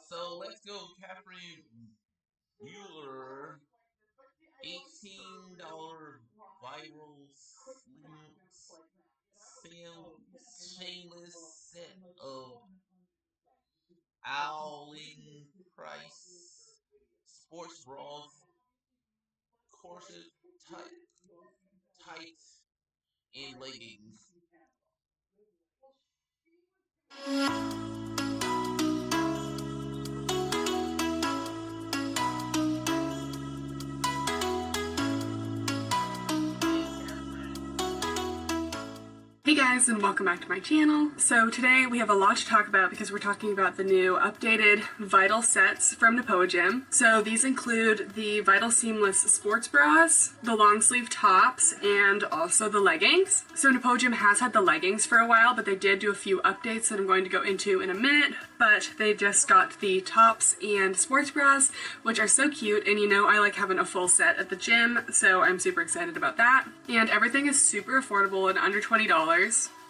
So let's go, Kathryn Mueller, $18 viral shameless set of owling price sports bras, corset, tight, and leggings. Hey guys, and welcome back to my channel. So today we have a lot to talk about because we're talking about the new updated Vital sets from Nepoagym. So these include the Vital Seamless sports bras, the long sleeve tops, and also the leggings. So Nepoagym has had the leggings for a while, but they did do a few updates that I'm going to go into in a minute. But they just got the tops and sports bras, which are so cute, and you know I like having a full set at the gym, so I'm super excited about that. And everything is super affordable and under $20.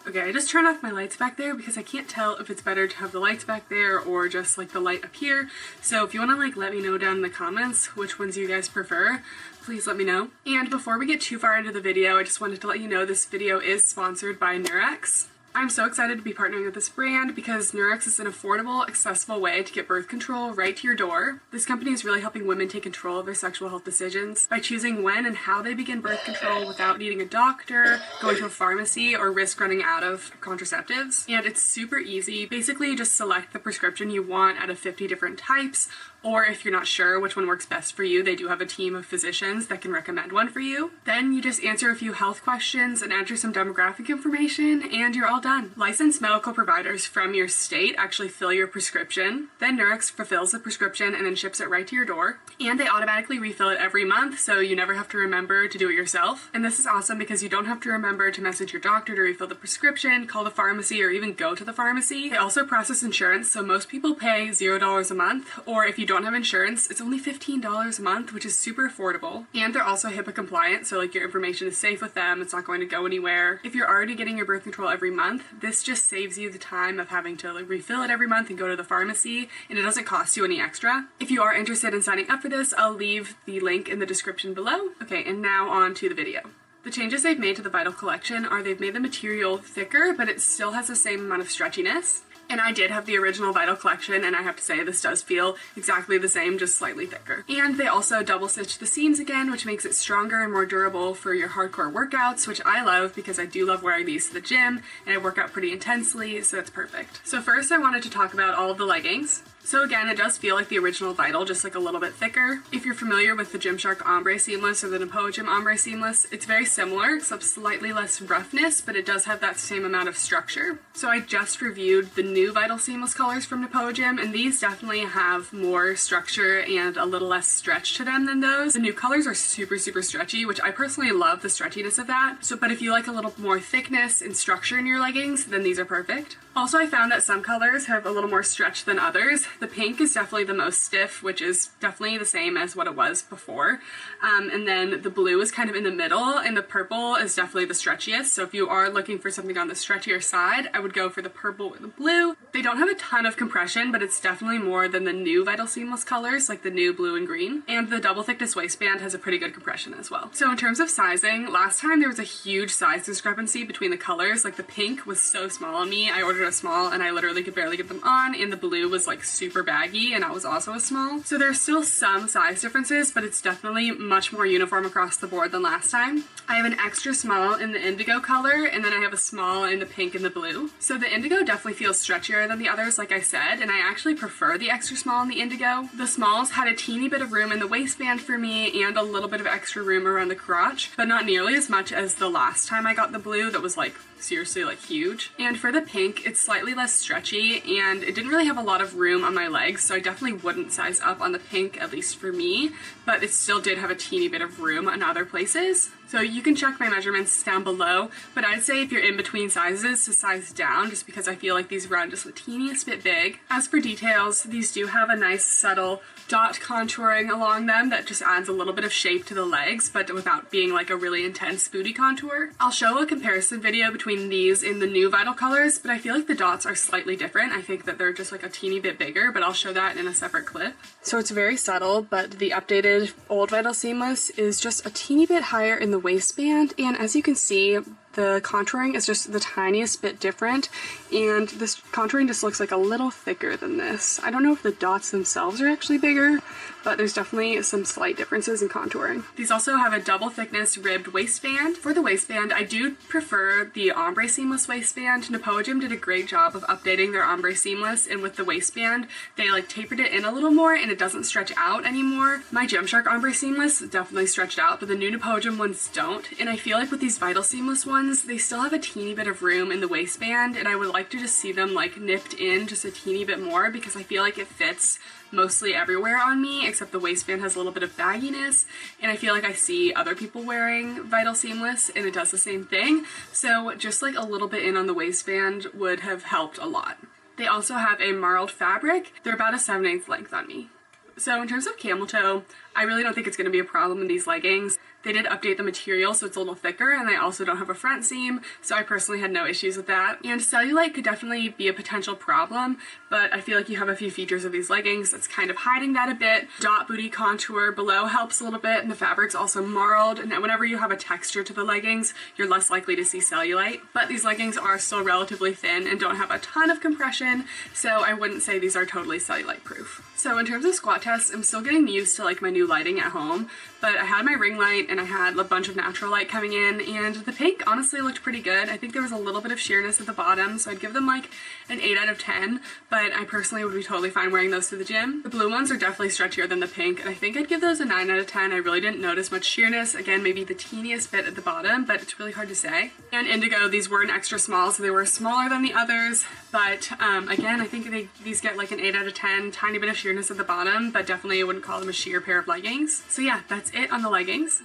Okay, I just turned off my lights back there because I can't tell if it's better to have the lights back there or just like the light up here. So if you want to like let me know down in the comments which ones you guys prefer, please let me know. And before we get too far into the video, I just wanted to let you know this video is sponsored by Nurex. I'm so excited to be partnering with this brand because Nurex is an affordable, accessible way to get birth control right to your door. This company is really helping women take control of their sexual health decisions by choosing when and how they begin birth control without needing a doctor, going to a pharmacy, or risk running out of contraceptives. And it's super easy. Basically, you just select the prescription you want out of 50 different types, or if you're not sure which one works best for you, they do have a team of physicians that can recommend one for you. Then you just answer a few health questions and enter some demographic information, and you're all done. Licensed medical providers from your state actually fill your prescription. Then Nurex fulfills the prescription and then ships it right to your door. And they automatically refill it every month, so you never have to remember to do it yourself. And this is awesome because you don't have to remember to message your doctor to refill the prescription, call the pharmacy, or even go to the pharmacy. They also process insurance, so most people pay $0 a month, or if you don't have insurance, it's only $15 a month, which is super affordable. And they're also HIPAA compliant, so like your information is safe with them, it's not going to go anywhere. If you're already getting your birth control every month, this just saves you the time of having to like refill it every month and go to the pharmacy, and it doesn't cost you any extra. If you are interested in signing up for this, I'll leave the link in the description below. Okay, and now on to the video. The changes they've made to the Vital collection are they've made the material thicker, but it still has the same amount of stretchiness. And I did have the original Vital collection, and I have to say this does feel exactly the same, just slightly thicker. And they also double stitched the seams again, which makes it stronger and more durable for your hardcore workouts, which I love because I do love wearing these to the gym, and I work out pretty intensely, so it's perfect. So first I wanted to talk about all of the leggings. So again, it does feel like the original Vital, just like a little bit thicker. If you're familiar with the Gymshark Ombre Seamless or the Nepoagym Ombre Seamless, it's very similar, except slightly less roughness, but it does have that same amount of structure. So I just reviewed the new Vital Seamless colors from Nepoagym, and these definitely have more structure and a little less stretch to them than those. The new colors are super, super stretchy, which I personally love the stretchiness of that. So, but if you like a little more thickness and structure in your leggings, then these are perfect. Also, I found that some colors have a little more stretch than others. The pink is definitely the most stiff, which is definitely the same as what it was before. And then the blue is kind of in the middle, and the purple is definitely the stretchiest. So if you are looking for something on the stretchier side, I would go for the purple or the blue. They don't have a ton of compression, but it's definitely more than the new Vital Seamless colors, like the new blue and green. And the double thickness waistband has a pretty good compression as well. So in terms of sizing, last time there was a huge size discrepancy between the colors. Like the pink was so small on me. I ordered a small and I literally could barely get them on, and the blue was like super baggy and I was also a small. So there's still some size differences, but it's definitely much more uniform across the board than last time. I have an extra small in the indigo color, and then I have a small in the pink and the blue. So the indigo definitely feels stretchier than the others, like I said, and I actually prefer the extra small in the indigo. The smalls had a teeny bit of room in the waistband for me and a little bit of extra room around the crotch, but not nearly as much as the last time I got the blue that was like seriously like huge. And for the pink, it's slightly less stretchy and it didn't really have a lot of room on my legs, so I definitely wouldn't size up on the pink, at least for me, but it still did have a teeny bit of room in other places. So you can check my measurements down below, but I'd say if you're in between sizes, to size down, just because I feel like these run just the teeniest bit big. As for details, these do have a nice subtle dot contouring along them that just adds a little bit of shape to the legs, but without being like a really intense booty contour. I'll show a comparison video between these in the new Vital colors, but I feel like the dots are slightly different. I think that they're just like a teeny bit bigger, but I'll show that in a separate clip. So it's very subtle, but the updated old Vital Seamless is just a teeny bit higher in the waistband, and as you can see, the contouring is just the tiniest bit different, and this contouring just looks like a little thicker than this. I don't know if the dots themselves are actually bigger, but there's definitely some slight differences in contouring. These also have a double thickness ribbed waistband. For the waistband, I do prefer the Ombre Seamless waistband. Nepoagym did a great job of updating their Ombre Seamless, and with the waistband, they like tapered it in a little more and it doesn't stretch out anymore. My Gymshark Ombre Seamless definitely stretched out, but the new Nepoagym ones don't, and I feel like with these Vital Seamless ones, they still have a teeny bit of room in the waistband, and I would like to just see them like nipped in just a teeny bit more, because I feel like it fits mostly everywhere on me, except the waistband has a little bit of bagginess, and I feel like I see other people wearing Vital Seamless and it does the same thing, so just like a little bit in on the waistband would have helped a lot. They also have a marled fabric. They're about a 7/8 length on me. So in terms of camel toe, I really don't think it's going to be a problem in these leggings. They did update the material so it's a little thicker, and they also don't have a front seam, so I personally had no issues with that. And cellulite could definitely be a potential problem, but I feel like you have a few features of these leggings that's kind of hiding that a bit. Dot booty contour below helps a little bit, and the fabric's also marled, and whenever you have a texture to the leggings, you're less likely to see cellulite. But these leggings are still relatively thin and don't have a ton of compression, so I wouldn't say these are totally cellulite proof. So in terms of squat tests, I'm still getting used to like my new lighting at home, but I had my ring light and I had a bunch of natural light coming in, and the pink honestly looked pretty good. I think there was a little bit of sheerness at the bottom, so I'd give them like an 8 out of 10, but I personally would be totally fine wearing those to the gym. The blue ones are definitely stretchier than the pink, and I think I'd give those a 9 out of 10. I really didn't notice much sheerness. Again, maybe the teeniest bit at the bottom, but it's really hard to say. And indigo, these were an extra small, so they were smaller than the others, but again, I think these get like an 8 out of 10, tiny bit of sheerness at the bottom, but definitely I wouldn't call them a sheer pair of leggings. So yeah, that's it on the leggings.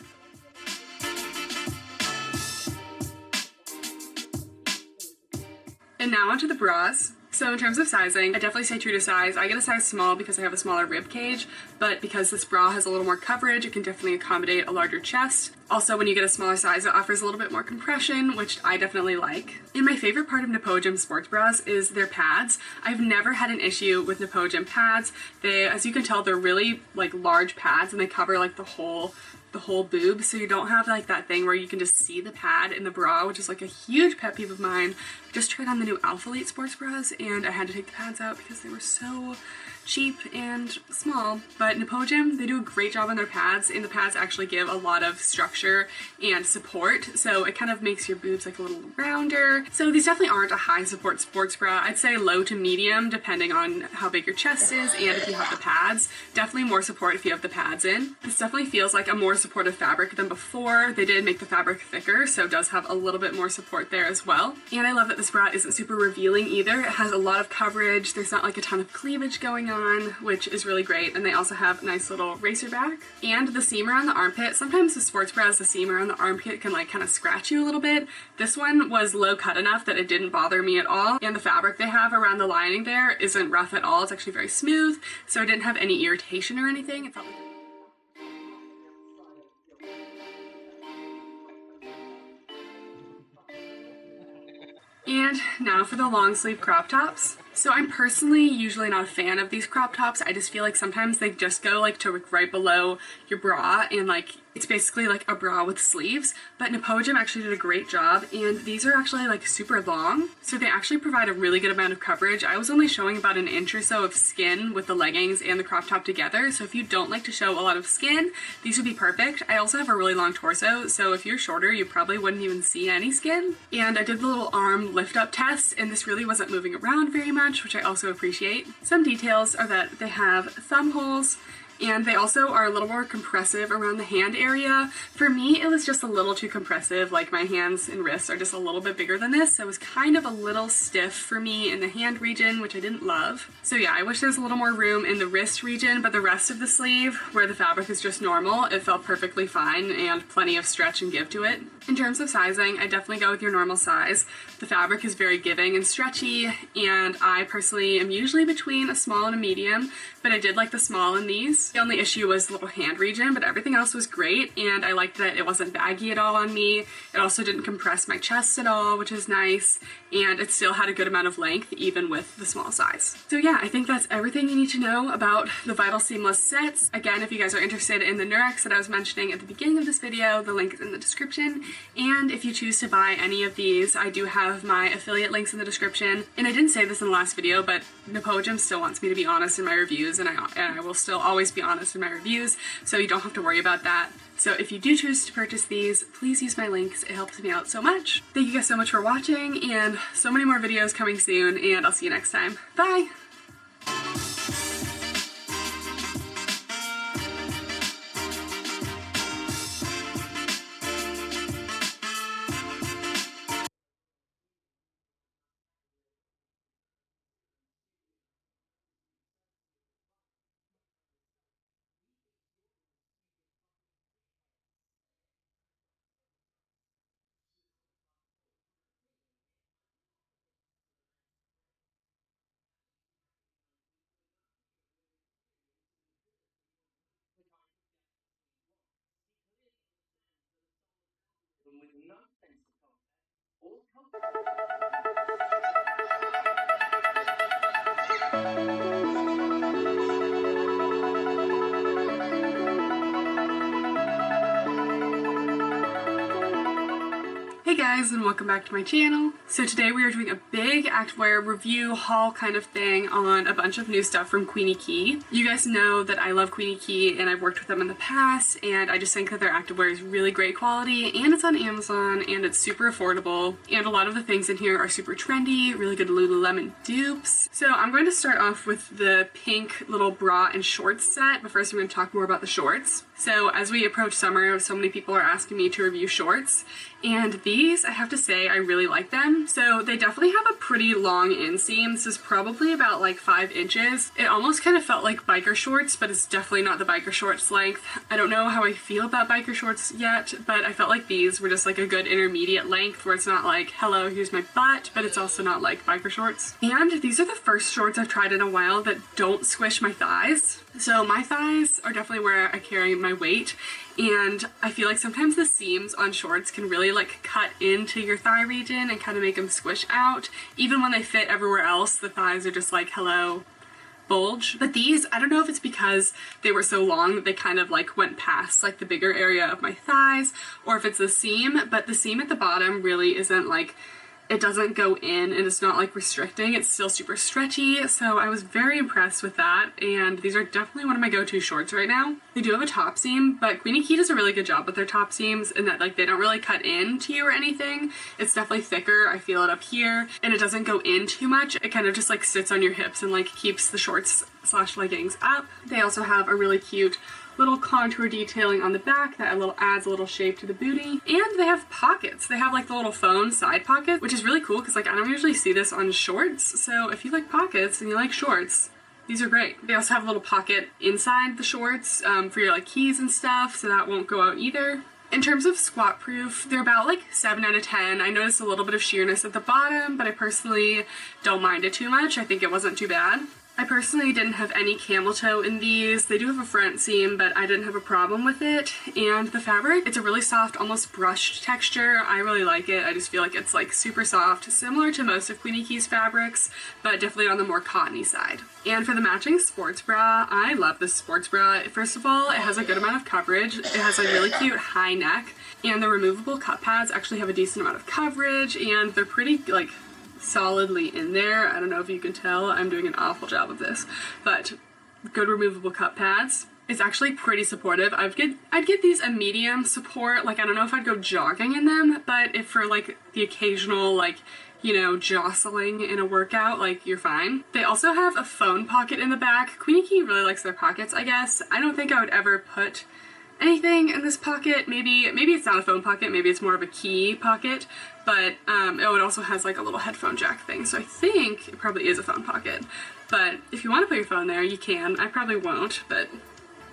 And now onto the bras. So in terms of sizing, I definitely say true to size. I get a size small because I have a smaller rib cage, but because this bra has a little more coverage, it can definitely accommodate a larger chest. Also, when you get a smaller size, it offers a little bit more compression, which I definitely like. And my favorite part of Nepoagym sports bras is their pads. I've never had an issue with Nepoagym pads. As you can tell, they're really like large pads, and they cover like the whole boob, so you don't have like that thing where you can just see the pad in the bra, which is like a huge pet peeve of mine. Just tried on the new Alpha Elite sports bras and I had to take the pads out because they were so cheap and small. But Nepoagym, they do a great job on their pads, and the pads actually give a lot of structure and support, so it kind of makes your boobs like a little rounder. So these definitely aren't a high support sports bra. I'd say low to medium depending on how big your chest is and if you have the pads. Definitely more support if you have the pads in. This definitely feels like a more supportive fabric than before. They did make the fabric thicker, so it does have a little bit more support there as well. And I love that this bra isn't super revealing either. It has a lot of coverage. There's not like a ton of cleavage going on, which is really great. And they also have a nice little racer back. And the seam around the armpit, sometimes the sports bras, the seam around the armpit can like kind of scratch you a little bit. This one was low cut enough that it didn't bother me at all. And the fabric they have around the lining there isn't rough at all. It's actually very smooth, so I didn't have any irritation or anything. It felt like And now for the long sleeve crop tops. So I'm personally usually not a fan of these crop tops. I just feel like sometimes they just go like to right below your bra, and like it's basically like a bra with sleeves. But Nepoagym actually did a great job, and these are actually like super long, so they actually provide a really good amount of coverage. I was only showing about an inch or so of skin with the leggings and the crop top together, so if you don't like to show a lot of skin, these would be perfect. I also have a really long torso, so if you're shorter, you probably wouldn't even see any skin. And I did the little arm lift up test, and this really wasn't moving around very much, which I also appreciate. Some details are that they have thumb holes and they also are a little more compressive around the hand area. For me, it was just a little too compressive, like my hands and wrists are just a little bit bigger than this, so it was kind of a little stiff for me in the hand region, which I didn't love. So yeah, I wish there was a little more room in the wrist region, but the rest of the sleeve, where the fabric is just normal, it felt perfectly fine and plenty of stretch and give to it. In terms of sizing, I definitely go with your normal size. The fabric is very giving and stretchy, and I personally am usually between a small and a medium, but I did like the small in these. The only issue was the little hand region, but everything else was great, and I liked that it wasn't baggy at all on me. It also didn't compress my chest at all, which is nice, and it still had a good amount of length even with the small size. So yeah, I think that's everything you need to know about the Vital Seamless sets. Again, if you guys are interested in the Nurex that I was mentioning at the beginning of this video, the link is in the description. And if you choose to buy any of these, I do have my affiliate links in the description. And I didn't say this in the last video, but Nepoagym still wants me to be honest in my reviews, and I will still always be honest in my reviews, so you don't have to worry about that. So if you do choose to purchase these, please use my links. It helps me out so much. Thank you guys so much for watching, and so many more videos coming soon, and I'll see you next time. Bye! Hey guys, and welcome back to my channel. So today we are doing a big activewear review haul kind of thing on a bunch of new stuff from Queenie Key. You guys know that I love Queenie Key and I've worked with them in the past, and I just think that their activewear is really great quality, and it's on Amazon and it's super affordable, and a lot of the things in here are super trendy, really good Lululemon dupes. So I'm going to start off with the pink little bra and shorts set, but first I'm going to talk more about the shorts. So as we approach summer, so many people are asking me to review shorts, and these, I have to say, I really like them. So they definitely have a pretty long inseam. This is probably about like 5 inches. It almost kind of felt like biker shorts, but it's definitely not the biker shorts length. I don't know how I feel about biker shorts yet, but I felt like these were just like a good intermediate length where it's not like, hello, here's my butt, but it's also not like biker shorts. And these are the first shorts I've tried in a while that don't squish my thighs. So my thighs are definitely where I carry my weight, and I feel like sometimes the seams on shorts can really like cut into your thigh region and kind of make them squish out. Even when they fit everywhere else, the thighs are just like, hello, bulge. But these, I don't know if it's because they were so long that they kind of like went past like the bigger area of my thighs, or if it's the seam, but the seam at the bottom really isn't like, it doesn't go in and it's not like restricting, it's still super stretchy, so I was very impressed with that, and these are definitely one of my go-to shorts right now. They do have a top seam, but Queenie Key does a really good job with their top seams in that like they don't really cut into you or anything. It's definitely thicker, I feel it up here, and it doesn't go in too much. It kind of just like sits on your hips and like keeps the shorts / leggings up. They also have a really cute little contour detailing on the back that adds a little shape to the booty, and they have pockets. They have like the little phone side pocket, which is really cool because like I don't usually see this on shorts, so if you like pockets and you like shorts, these are great. They also have a little pocket inside the shorts for your like keys and stuff, so that won't go out either. In terms of squat proof, they're about like 7 out of 10. I noticed a little bit of sheerness at the bottom, but I personally don't mind it too much. I think it wasn't too bad. I personally didn't have any camel toe in these. They do have a front seam, but I didn't have a problem with it. And the fabric, it's a really soft, almost brushed texture. I really like it. I just feel like it's like super soft, similar to most of Queenie Key's fabrics, but definitely on the more cottony side. And for the matching sports bra, I love this sports bra. First of all, it has a good amount of coverage. It has a really cute high neck, and the removable cup pads actually have a decent amount of coverage, and they're pretty like solidly in there. I don't know if you can tell, I'm doing an awful job of this, but good removable cup pads. It's actually pretty supportive. I'd give these a medium support. Like I don't know if I'd go jogging in them, but if for like the occasional like you know, jostling in a workout, like you're fine. They also have a phone pocket in the back. Queenie Key really likes their pockets, I guess. I don't think I would ever put anything in this pocket. Maybe it's not a phone pocket, maybe it's more of a key pocket, but it also has like a little headphone jack thing, so I think it probably is a phone pocket. But if you want to put your phone there, you can. I probably won't, but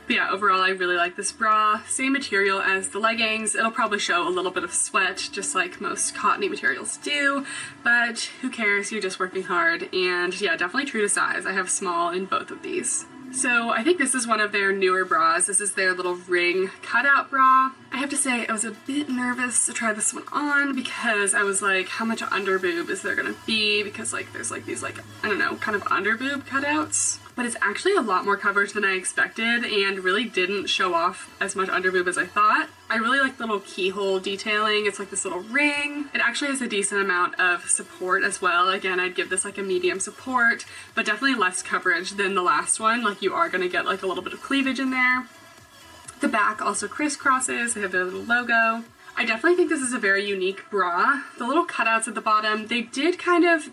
yeah, overall I really like this bra. Same material as the leggings. It'll probably show a little bit of sweat, just like most cottony materials do, but who cares, you're just working hard. And yeah, definitely true to size. I have small in both of these. So I think this is one of their newer bras. This is their little ring cutout bra. I have to say I was a bit nervous to try this one on because I was like, how much under boob is there gonna be? Because like there's like these like, I don't know, kind of under boob cutouts. But it's actually a lot more coverage than I expected and really didn't show off as much under boob as I thought. I really like the little keyhole detailing. It's like this little ring. It actually has a decent amount of support as well. Again, I'd give this like a medium support, but definitely less coverage than the last one. Like you are gonna get like a little bit of cleavage in there. The back also crisscrosses. They have their little logo. I definitely think this is a very unique bra. The little cutouts at the bottom, they did kind of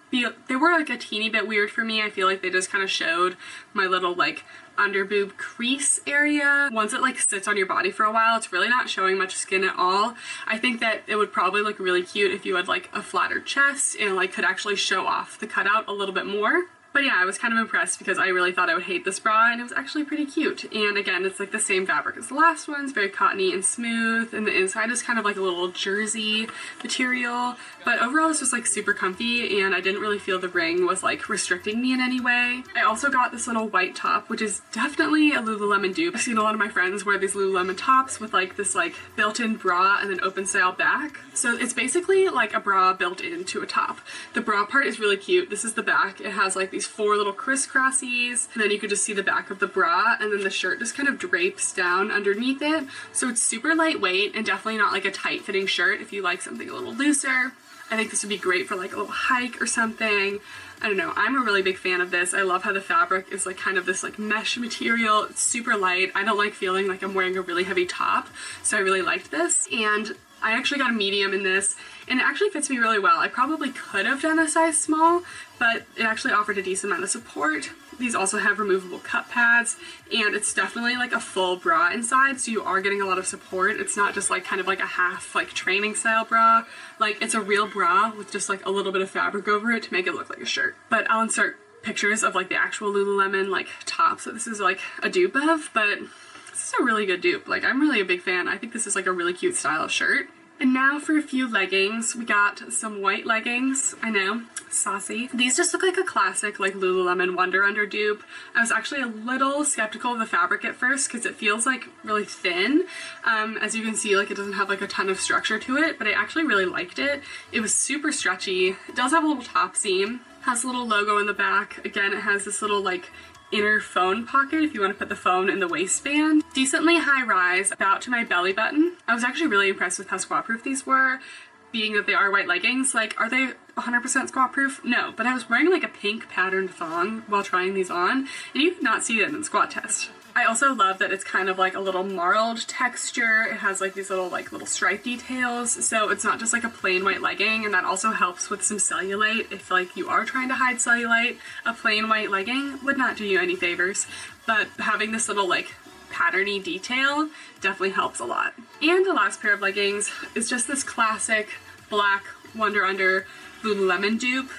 they were like a teeny bit weird for me. I feel like they just kind of showed my little like under boob crease area. Once it like sits on your body for a while, it's really not showing much skin at all. I think that it would probably look really cute if you had like a flatter chest and like could actually show off the cutout a little bit more. But yeah, I was kind of impressed because I really thought I would hate this bra, and it was actually pretty cute. And again, it's like the same fabric as the last one. It's very cottony and smooth, and the inside is kind of like a little jersey material. But overall, it's just like super comfy, and I didn't really feel the ring was like restricting me in any way. I also got this little white top, which is definitely a Lululemon dupe. I've seen a lot of my friends wear these Lululemon tops with like this like built-in bra and then open style back. So it's basically like a bra built into a top. The bra part is really cute. This is the back. It has like these 4 little crisscrossies, and then you could just see the back of the bra, and then the shirt just kind of drapes down underneath it. So it's super lightweight and definitely not like a tight fitting shirt if you like something a little looser. I think this would be great for like a little hike or something. I don't know, I'm a really big fan of this. I love how the fabric is like kind of this like mesh material. It's super light. I don't like feeling like I'm wearing a really heavy top, so I really liked this. And I actually got a medium in this, and it actually fits me really well. I probably could have done a size small, but it actually offered a decent amount of support. These also have removable cup pads, and it's definitely like a full bra inside, so you are getting a lot of support. It's not just like kind of like a half like training style bra. Like it's a real bra with just like a little bit of fabric over it to make it look like a shirt. But I'll insert pictures of like the actual Lululemon like tops that this is like a dupe of, but this is a really good dupe. Like I'm really a big fan. I think this is like a really cute style of shirt. And now for a few leggings. We got some white leggings. I know, saucy. These just look like a classic like Lululemon Wonder Under dupe. I was actually a little skeptical of the fabric at first because it feels like really thin. As you can see, like it doesn't have like a ton of structure to it, but I actually really liked it. It was super stretchy. It does have a little top seam. Has a little logo in the back. Again, it has this little like inner phone pocket if you want to put the phone in the waistband. Decently high rise, about to my belly button. I was actually really impressed with how squat proof these were, being that they are white leggings. Like, are they 100% squat proof? No, but I was wearing like a pink patterned thong while trying these on, and you could not see it in the squat test. I also love that it's kind of like a little marled texture. It has like these little stripe details, so it's not just like a plain white legging, and that also helps with some cellulite. If like you are trying to hide cellulite, a plain white legging would not do you any favors, but having this little like patterny detail definitely helps a lot. And the last pair of leggings is just this classic black Wonder Under Lululemon dupe.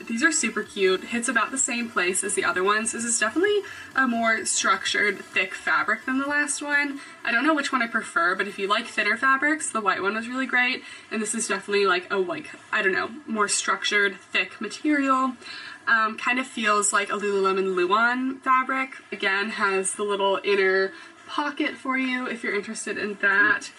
These are super cute. Hits about the same place as the other ones. This is definitely a more structured, thick fabric than the last one. I don't know which one I prefer, but if you like thinner fabrics, the white one was really great, and this is definitely like a I don't know, more structured, thick material. Kind of feels like a Lululemon Luon fabric. Again, has the little inner pocket for you if you're interested in that.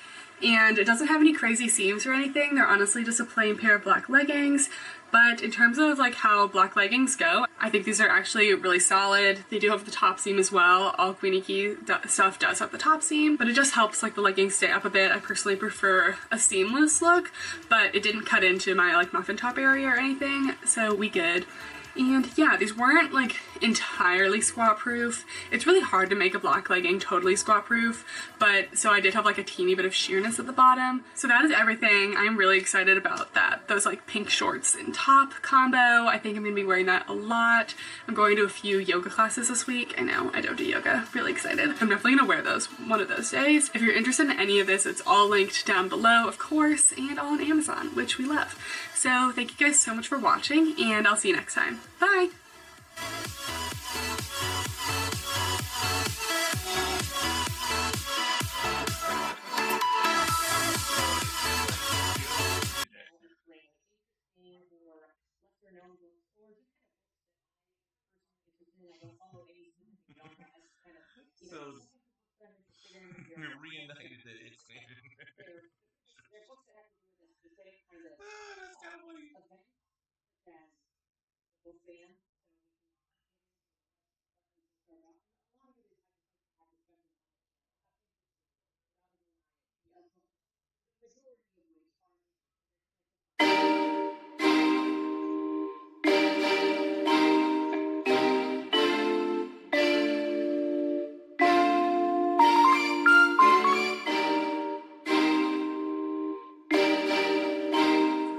And it doesn't have any crazy seams or anything. They're honestly just a plain pair of black leggings. But in terms of like how black leggings go, I think these are actually really solid. They do have the top seam as well. All Queenie Key stuff does have the top seam, but it just helps like the leggings stay up a bit. I personally prefer a seamless look, but it didn't cut into my like muffin top area or anything, so we good. And yeah, these weren't like entirely squat proof. It's really hard to make a black legging totally squat proof, but so I did have like a teeny bit of sheerness at the bottom. So that is everything. I'm really excited about that. Those like pink shorts and top combo. I think I'm gonna be wearing that a lot. I'm going to a few yoga classes this week. I know, I don't do yoga. Really excited. I'm definitely gonna wear those one of those days. If you're interested in any of this, it's all linked down below, of course, and all on Amazon, which we love. So thank you guys so much for watching, and I'll see you next time. Bye! So reunited the expansion. That's kind of funny.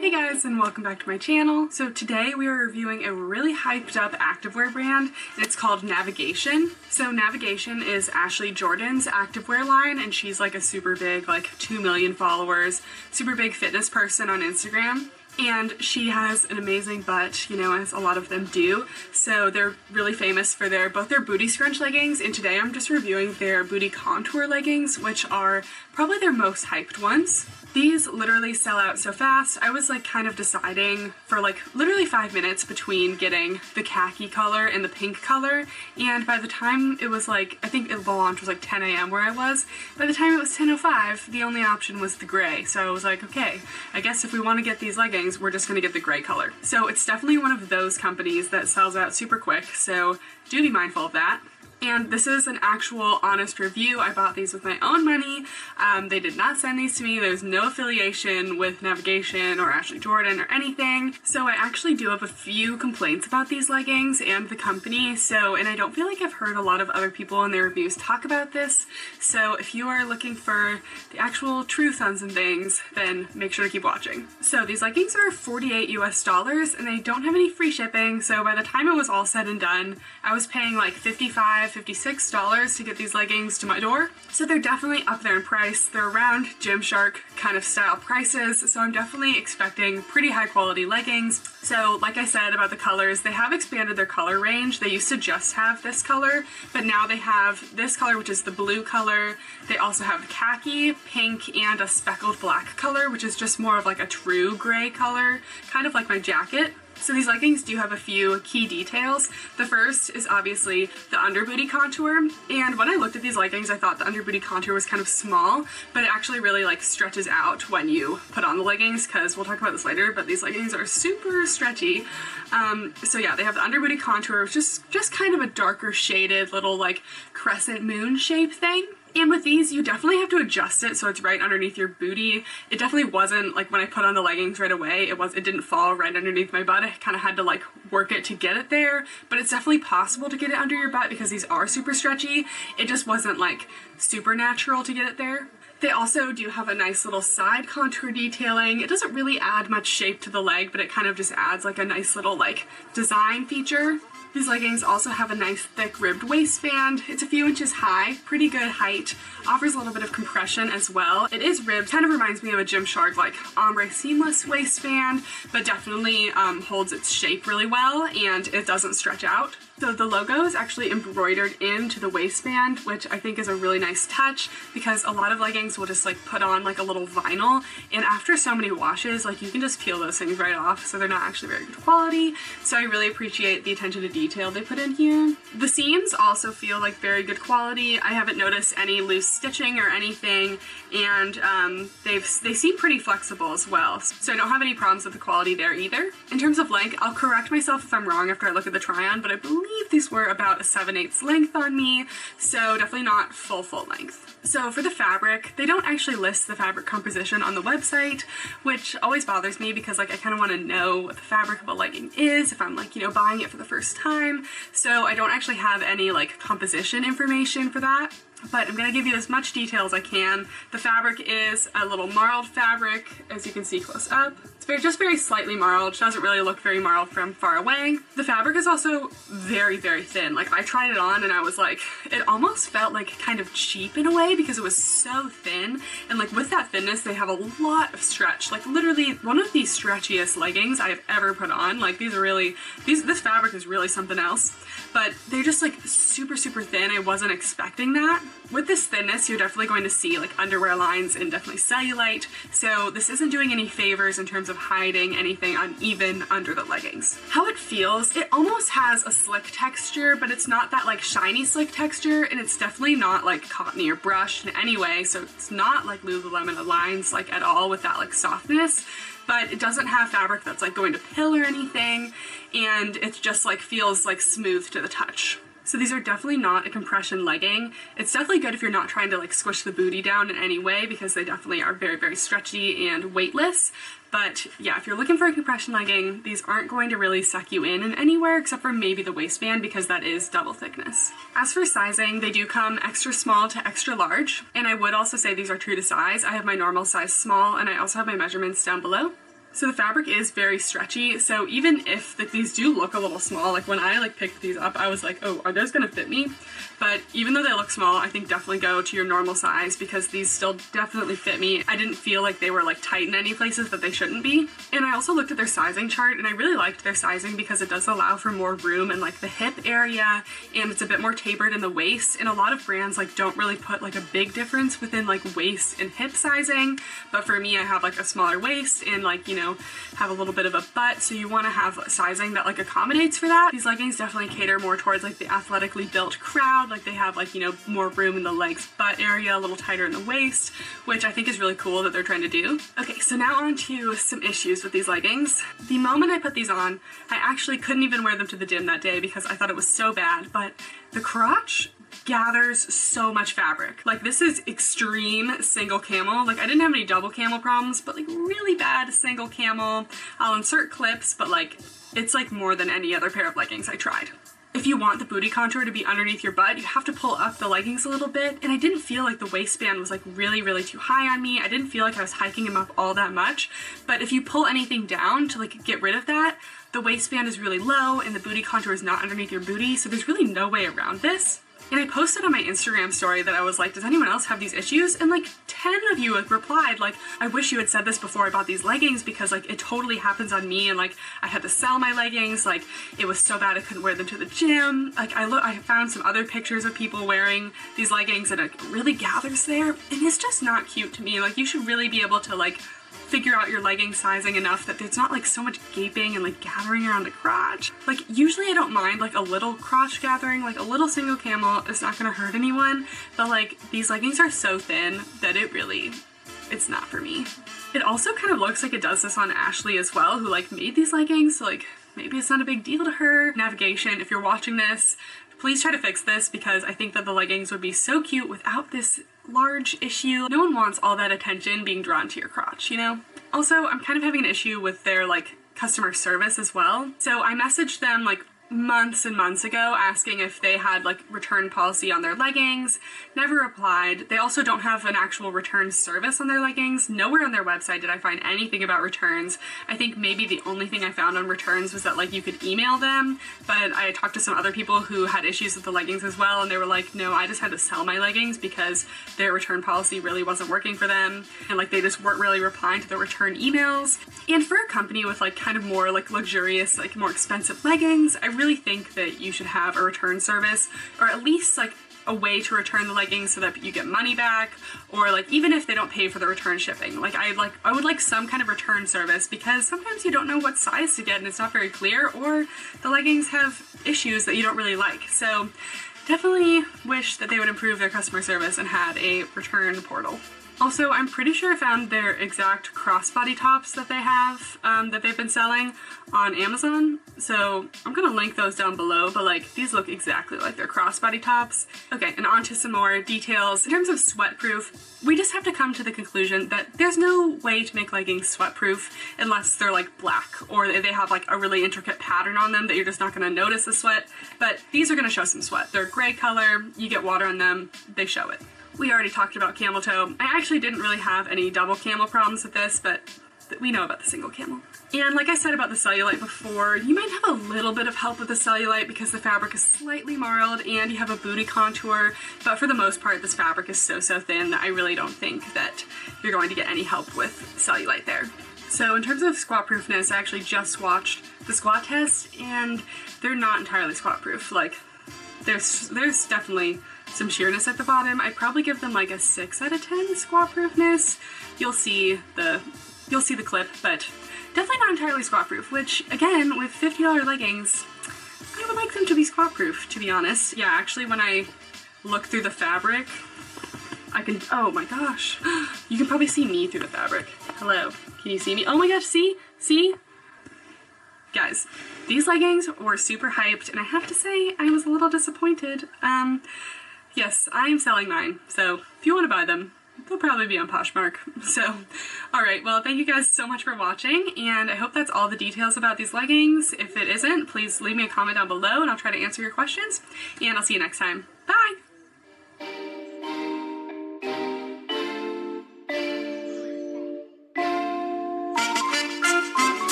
Hey guys, and welcome back to my channel. So today we are reviewing a really hyped up activewear brand, and it's called Navigation. So Navigation is Ashley Jordan's activewear line, and she's like a super big, like 2 million followers, super big fitness person on Instagram. And she has an amazing butt, you know, as a lot of them do. So they're really famous for both their booty scrunch leggings, and today I'm just reviewing their booty contour leggings, which are probably their most hyped ones. These literally sell out so fast. I was like kind of deciding for like literally 5 minutes between getting the khaki color and the pink color, and by the time it was like, I think the launch was like 10 a.m. where I was, by the time it was 10:05, the only option was the gray. So I was like, okay, I guess if we want to get these leggings, we're just gonna get the gray color. So it's definitely one of those companies that sells out super quick, so do be mindful of that. And this is an actual honest review. I bought these with my own money. They did not send these to me. There's no affiliation with Navigation or Ashley Jordan or anything. So I actually do have a few complaints about these leggings and the company. And I don't feel like I've heard a lot of other people in their reviews talk about this. So if you are looking for the actual truth on some things, then make sure to keep watching. So these leggings are $48 US, and they don't have any free shipping. So by the time it was all said and done, I was paying like $56 to get these leggings to my door. So they're definitely up there in price. They're around Gymshark kind of style prices, so I'm definitely expecting pretty high quality leggings. So like I said about the colors, they have expanded their color range. They used to just have this color, but now they have this color, which is the blue color. They also have khaki, pink, and a speckled black color, which is just more of like a true gray color, kind of like my jacket. So these leggings do have a few key details. The first is obviously the underbooty contour, and when I looked at these leggings, I thought the underbooty contour was kind of small, but it actually really like stretches out when you put on the leggings, because we'll talk about this later, but these leggings are super stretchy. So yeah, they have the underbooty contour, which is just kind of a darker shaded little like crescent moon shape thing. And with these, you definitely have to adjust it so it's right underneath your booty. It definitely wasn't like when I put on the leggings right away, it didn't fall right underneath my butt. I kind of had to like work it to get it there, but it's definitely possible to get it under your butt because these are super stretchy. It just wasn't like super natural to get it there. They also do have a nice little side contour detailing. It doesn't really add much shape to the leg, but it kind of just adds like a nice little like design feature. These leggings also have a nice thick ribbed waistband. It's a few inches high, pretty good height, offers a little bit of compression as well. It is ribbed, kind of reminds me of a Gymshark like ombre seamless waistband, but definitely holds its shape really well, and it doesn't stretch out. So the logo is actually embroidered into the waistband, which I think is a really nice touch, because a lot of leggings will just like put on like a little vinyl, and after so many washes, like you can just peel those things right off, so they're not actually very good quality. So I really appreciate the attention to detail they put in here. The seams also feel like very good quality. I haven't noticed any loose stitching or anything, and they seem pretty flexible as well, so I don't have any problems with the quality there either. In terms of length, I'll correct myself if I'm wrong after I look at the try-on, but I believe believe these were about a 7/8 length on me, so definitely not full length. So for the fabric, they don't actually list the fabric composition on the website, which always bothers me because like I kind of want to know what the fabric of a legging is if I'm like, you know, buying it for the first time. So I don't actually have any like composition information for that. But I'm going to give you as much detail as I can. The fabric is a little marled fabric, as you can see close up. It's just very slightly marled. It doesn't really look very marled from far away. The fabric is also very thin. Like I tried it on and I was like, it almost felt like kind of cheap in a way because it was so thin. And like with that thinness, they have a lot of stretch. Like literally one of the stretchiest leggings I have ever put on. Like these are really, this fabric is really something else. But they're just like super thin. I wasn't expecting that. With this thinness, you're definitely going to see like underwear lines and definitely cellulite. So this isn't doing any favors in terms of hiding anything uneven under the leggings. How it feels, it almost has a slick texture, but it's not that like shiny slick texture, and it's definitely not like cottony or brushed in any way. So it's not like Lululemon Aligns like at all with that like softness. But it doesn't have fabric that's like going to pill or anything, and it just like feels like smooth to the touch. So these are definitely not a compression legging. It's definitely good if you're not trying to like squish the booty down in any way because they definitely are very stretchy and weightless. But yeah, if you're looking for a compression legging, these aren't going to really suck you in anywhere except for maybe the waistband because that is double thickness. As for sizing, they do come extra small to extra large. And I would also say these are true to size. I have my normal size small and I also have my measurements down below. So the fabric is very stretchy, so even if these do look a little small, like when I like picked these up, I was like, oh, are those gonna fit me? But even though they look small, I think definitely go to your normal size because these still definitely fit me. I didn't feel like they were like tight in any places that they shouldn't be. And I also looked at their sizing chart and I really liked their sizing because it does allow for more room in like the hip area, and it's a bit more tapered in the waist. And a lot of brands like don't really put like a big difference within like waist and hip sizing. But for me, I have like a smaller waist and like, you know, have a little bit of a butt, so you want to have sizing that like accommodates for that. These leggings definitely cater more towards like the athletically built crowd. Like they have like, you know, more room in the legs butt area, a little tighter in the waist, which I think is really cool that they're trying to do. Okay, so now on to some issues with these leggings. The moment I put these on, I actually couldn't even wear them to the gym that day because I thought it was so bad, but the crotch gathers so much fabric. Like this is extreme single camel. Like I didn't have any double camel problems, but like really bad single camel. I'll insert clips, but like it's like more than any other pair of leggings I tried. If you want the booty contour to be underneath your butt, you have to pull up the leggings a little bit, and I didn't feel like the waistband was like really too high on me. I didn't feel like I was hiking them up all that much, but if you pull anything down to like get rid of that, the waistband is really low and the booty contour is not underneath your booty, so there's really no way around this. And I posted on my Instagram story that I was like, does anyone else have these issues? And like 10 of you like replied like, I wish you had said this before I bought these leggings because like it totally happens on me, and like I had to sell my leggings. Like it was so bad I couldn't wear them to the gym. Like I found some other pictures of people wearing these leggings and it really gathers there, and it's just not cute to me. Like you should really be able to like figure out your legging sizing enough that there's not like so much gaping and like gathering around the crotch. Like usually I don't mind like a little crotch gathering, like a little single camel is not gonna hurt anyone, but like these leggings are so thin that it's not for me. It also kind of looks like it does this on Ashley as well, who like made these leggings, so like maybe it's not a big deal to her. Navigation, if you're watching this, please try to fix this because I think that the leggings would be so cute without this large issue. No one wants all that attention being drawn to your crotch, you know? Also, I'm kind of having an issue with their like customer service as well. So I messaged them like months and months ago asking if they had like return policy on their leggings. Never replied. They also don't have an actual return service on their leggings. Nowhere on their website did I find anything about returns. I think maybe the only thing I found on returns was that like you could email them, but I talked to some other people who had issues with the leggings as well, and they were like, no, I just had to sell my leggings because their return policy really wasn't working for them, and like they just weren't really replying to the return emails. And for a company with like kind of more like luxurious, like more expensive leggings, I really think that you should have a return service, or at least like a way to return the leggings so that you get money back, or like even if they don't pay for the return shipping, like I would like some kind of return service, because sometimes you don't know what size to get and it's not very clear, or the leggings have issues that you don't really like. So definitely wish that they would improve their customer service and had a return portal. Also, I'm pretty sure I found their exact crossbody tops that they have, that they've been selling on Amazon. So I'm gonna link those down below, but like these look exactly like their crossbody tops. Okay, and on to some more details. In terms of sweatproof, we just have to come to the conclusion that there's no way to make leggings sweatproof unless they're like black or they have like a really intricate pattern on them that you're just not gonna notice the sweat. But these are gonna show some sweat. They're gray color, you get water on them, they show it. We already talked about camel toe. I actually didn't really have any double camel problems with this, but we know about the single camel. And like I said about the cellulite before, you might have a little bit of help with the cellulite because the fabric is slightly marled and you have a booty contour, but for the most part this fabric is so thin that I really don't think that you're going to get any help with cellulite there. So in terms of squat proofness, I actually just watched the squat test and they're not entirely squat proof. Like there's definitely some sheerness at the bottom. I'd probably give them like a 6 out of 10 squat proofness. You'll see the clip, but definitely not entirely squat proof, which again, with $50 leggings, I would like them to be squat proof, to be honest. Yeah, actually when I look through the fabric, I can, oh my gosh, you can probably see me through the fabric. Hello, can you see me? Oh my gosh, see? Guys, these leggings were super hyped, and I have to say, I was a little disappointed. Yes, I am selling mine, so if you want to buy them, they'll probably be on Poshmark. So, alright, well, thank you guys so much for watching, and I hope that's all the details about these leggings. If it isn't, please leave me a comment down below, and I'll try to answer your questions, and I'll see you next time. Bye!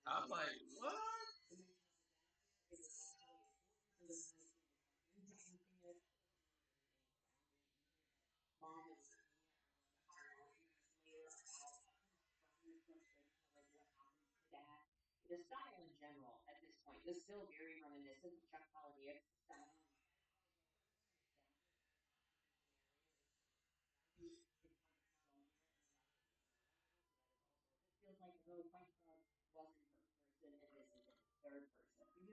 I'm like, what? The style in general at this point is still very reminiscent of Chuck Palahniuk's style. It feels like the Punch Club was in first person and this is in third person.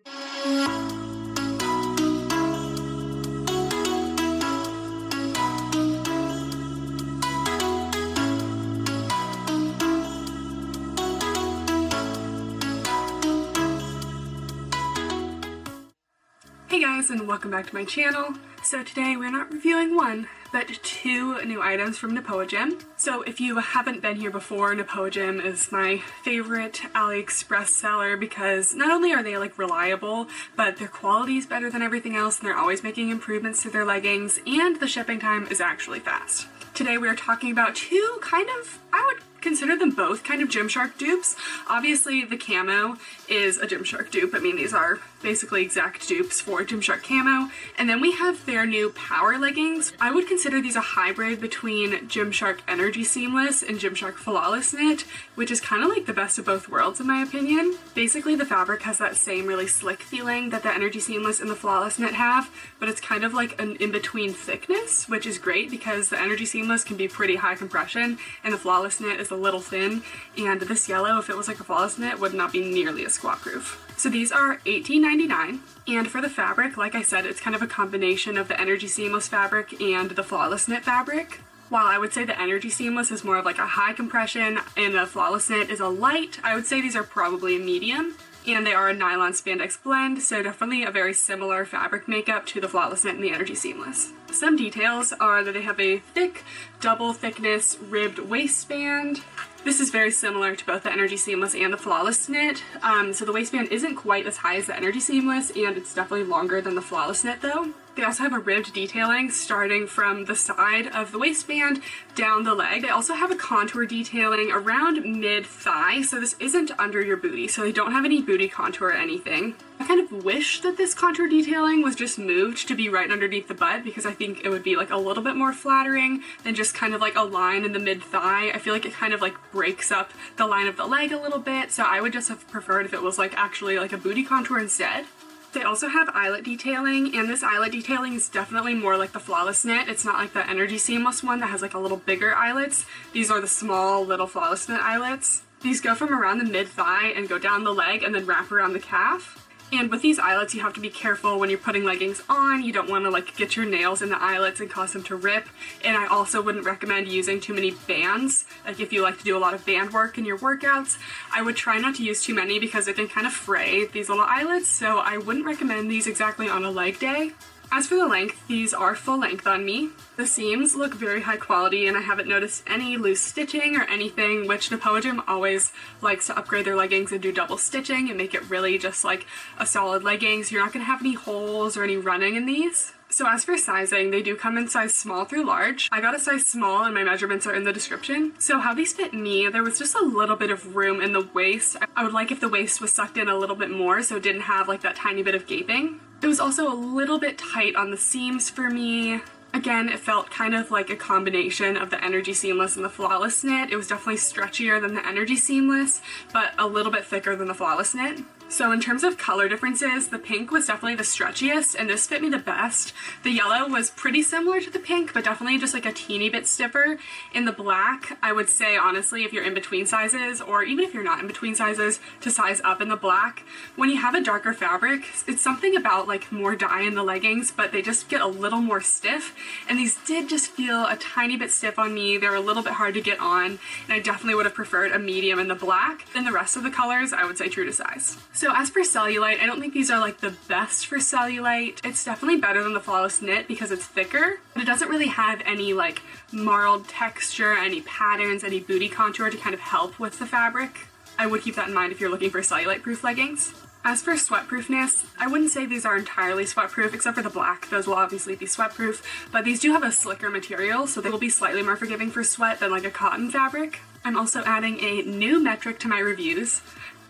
Hey guys, and welcome back to my channel. So today we're not reviewing one, but 2 new items from Nepoagym. So if you haven't been here before, Nepoagym is my favorite AliExpress seller because not only are they like reliable, but their quality is better than everything else and they're always making improvements to their leggings, and the shipping time is actually fast. Today we are talking about 2 kind of, I would consider them both kind of Gymshark dupes. Obviously the camo is a Gymshark dupe. I mean, these are basically exact dupes for Gymshark camo. And then we have their new power leggings. I would consider these a hybrid between Gymshark Energy Seamless and Gymshark Flawless Knit, which is kind of like the best of both worlds in my opinion. Basically the fabric has that same really slick feeling that the Energy Seamless and the Flawless Knit have, but it's kind of like an in-between thickness, which is great because the Energy Seamless can be pretty high compression and the Flawless Knit is a little thin, and this yellow, if it was like a Flawless Knit, would not be nearly as squat proof. So these are $18.99, and for the fabric, like I said, it's kind of a combination of the Energy Seamless fabric and the Flawless Knit fabric. While I would say the Energy Seamless is more of like a high compression and the Flawless Knit is a light, I would say these are probably a medium. And they are a nylon spandex blend, so definitely a very similar fabric makeup to the Flawless Knit and the Energy Seamless. Some details are that they have a thick, double thickness ribbed waistband. This is very similar to both the Energy Seamless and the Flawless Knit. So the waistband isn't quite as high as the Energy Seamless, and it's definitely longer than the Flawless Knit though. They also have a ribbed detailing starting from the side of the waistband down the leg. They also have a contour detailing around mid-thigh, so this isn't under your booty, so they don't have any booty contour or anything. I kind of wish that this contour detailing was just moved to be right underneath the butt because I think it would be like a little bit more flattering than just kind of like a line in the mid-thigh. I feel like it kind of like breaks up the line of the leg a little bit, so I would just have preferred if it was like actually like a booty contour instead. They also have eyelet detailing, and this eyelet detailing is definitely more like the Flawless Knit. It's not like the Energy Seamless one that has like a little bigger eyelets. These are the small little Flawless Knit eyelets. These go from around the mid-thigh and go down the leg and then wrap around the calf. And with these eyelets, you have to be careful when you're putting leggings on. You don't want to like get your nails in the eyelets and cause them to rip. And I also wouldn't recommend using too many bands. Like if you like to do a lot of band work in your workouts, I would try not to use too many because it can kind of fray these little eyelets. So I wouldn't recommend these exactly on a leg day. As for the length, these are full length on me. The seams look very high quality and I haven't noticed any loose stitching or anything, which Nepoagym always likes to upgrade their leggings and do double stitching and make it really just like a solid leggings. You're not going to have any holes or any running in these. So as for sizing, they do come in size small through large. I got a size small and my measurements are in the description. So how these fit me, there was just a little bit of room in the waist. I would like if the waist was sucked in a little bit more so it didn't have like that tiny bit of gaping. It was also a little bit tight on the seams for me. Again, it felt kind of like a combination of the Energy Seamless and the Flawless Knit. It was definitely stretchier than the Energy Seamless, but a little bit thicker than the Flawless Knit. So in terms of color differences, the pink was definitely the stretchiest and this fit me the best. The yellow was pretty similar to the pink, but definitely just like a teeny bit stiffer. In the black, I would say honestly, if you're in between sizes, or even if you're not in between sizes, to size up in the black. When you have a darker fabric, it's something about like more dye in the leggings, but they just get a little more stiff. And these did just feel a tiny bit stiff on me. They were a little bit hard to get on, and I definitely would have preferred a medium in the black. Than the rest of the colors, I would say true to size. So as for cellulite, I don't think these are like the best for cellulite. It's definitely better than the Flawless Knit because it's thicker, but it doesn't really have any like marled texture, any patterns, any booty contour to kind of help with the fabric. I would keep that in mind if you're looking for cellulite proof leggings. As for sweatproofness, I wouldn't say these are entirely sweatproof except for the black. Those will obviously be sweatproof, but these do have a slicker material, so they will be slightly more forgiving for sweat than like a cotton fabric. I'm also adding a new metric to my reviews,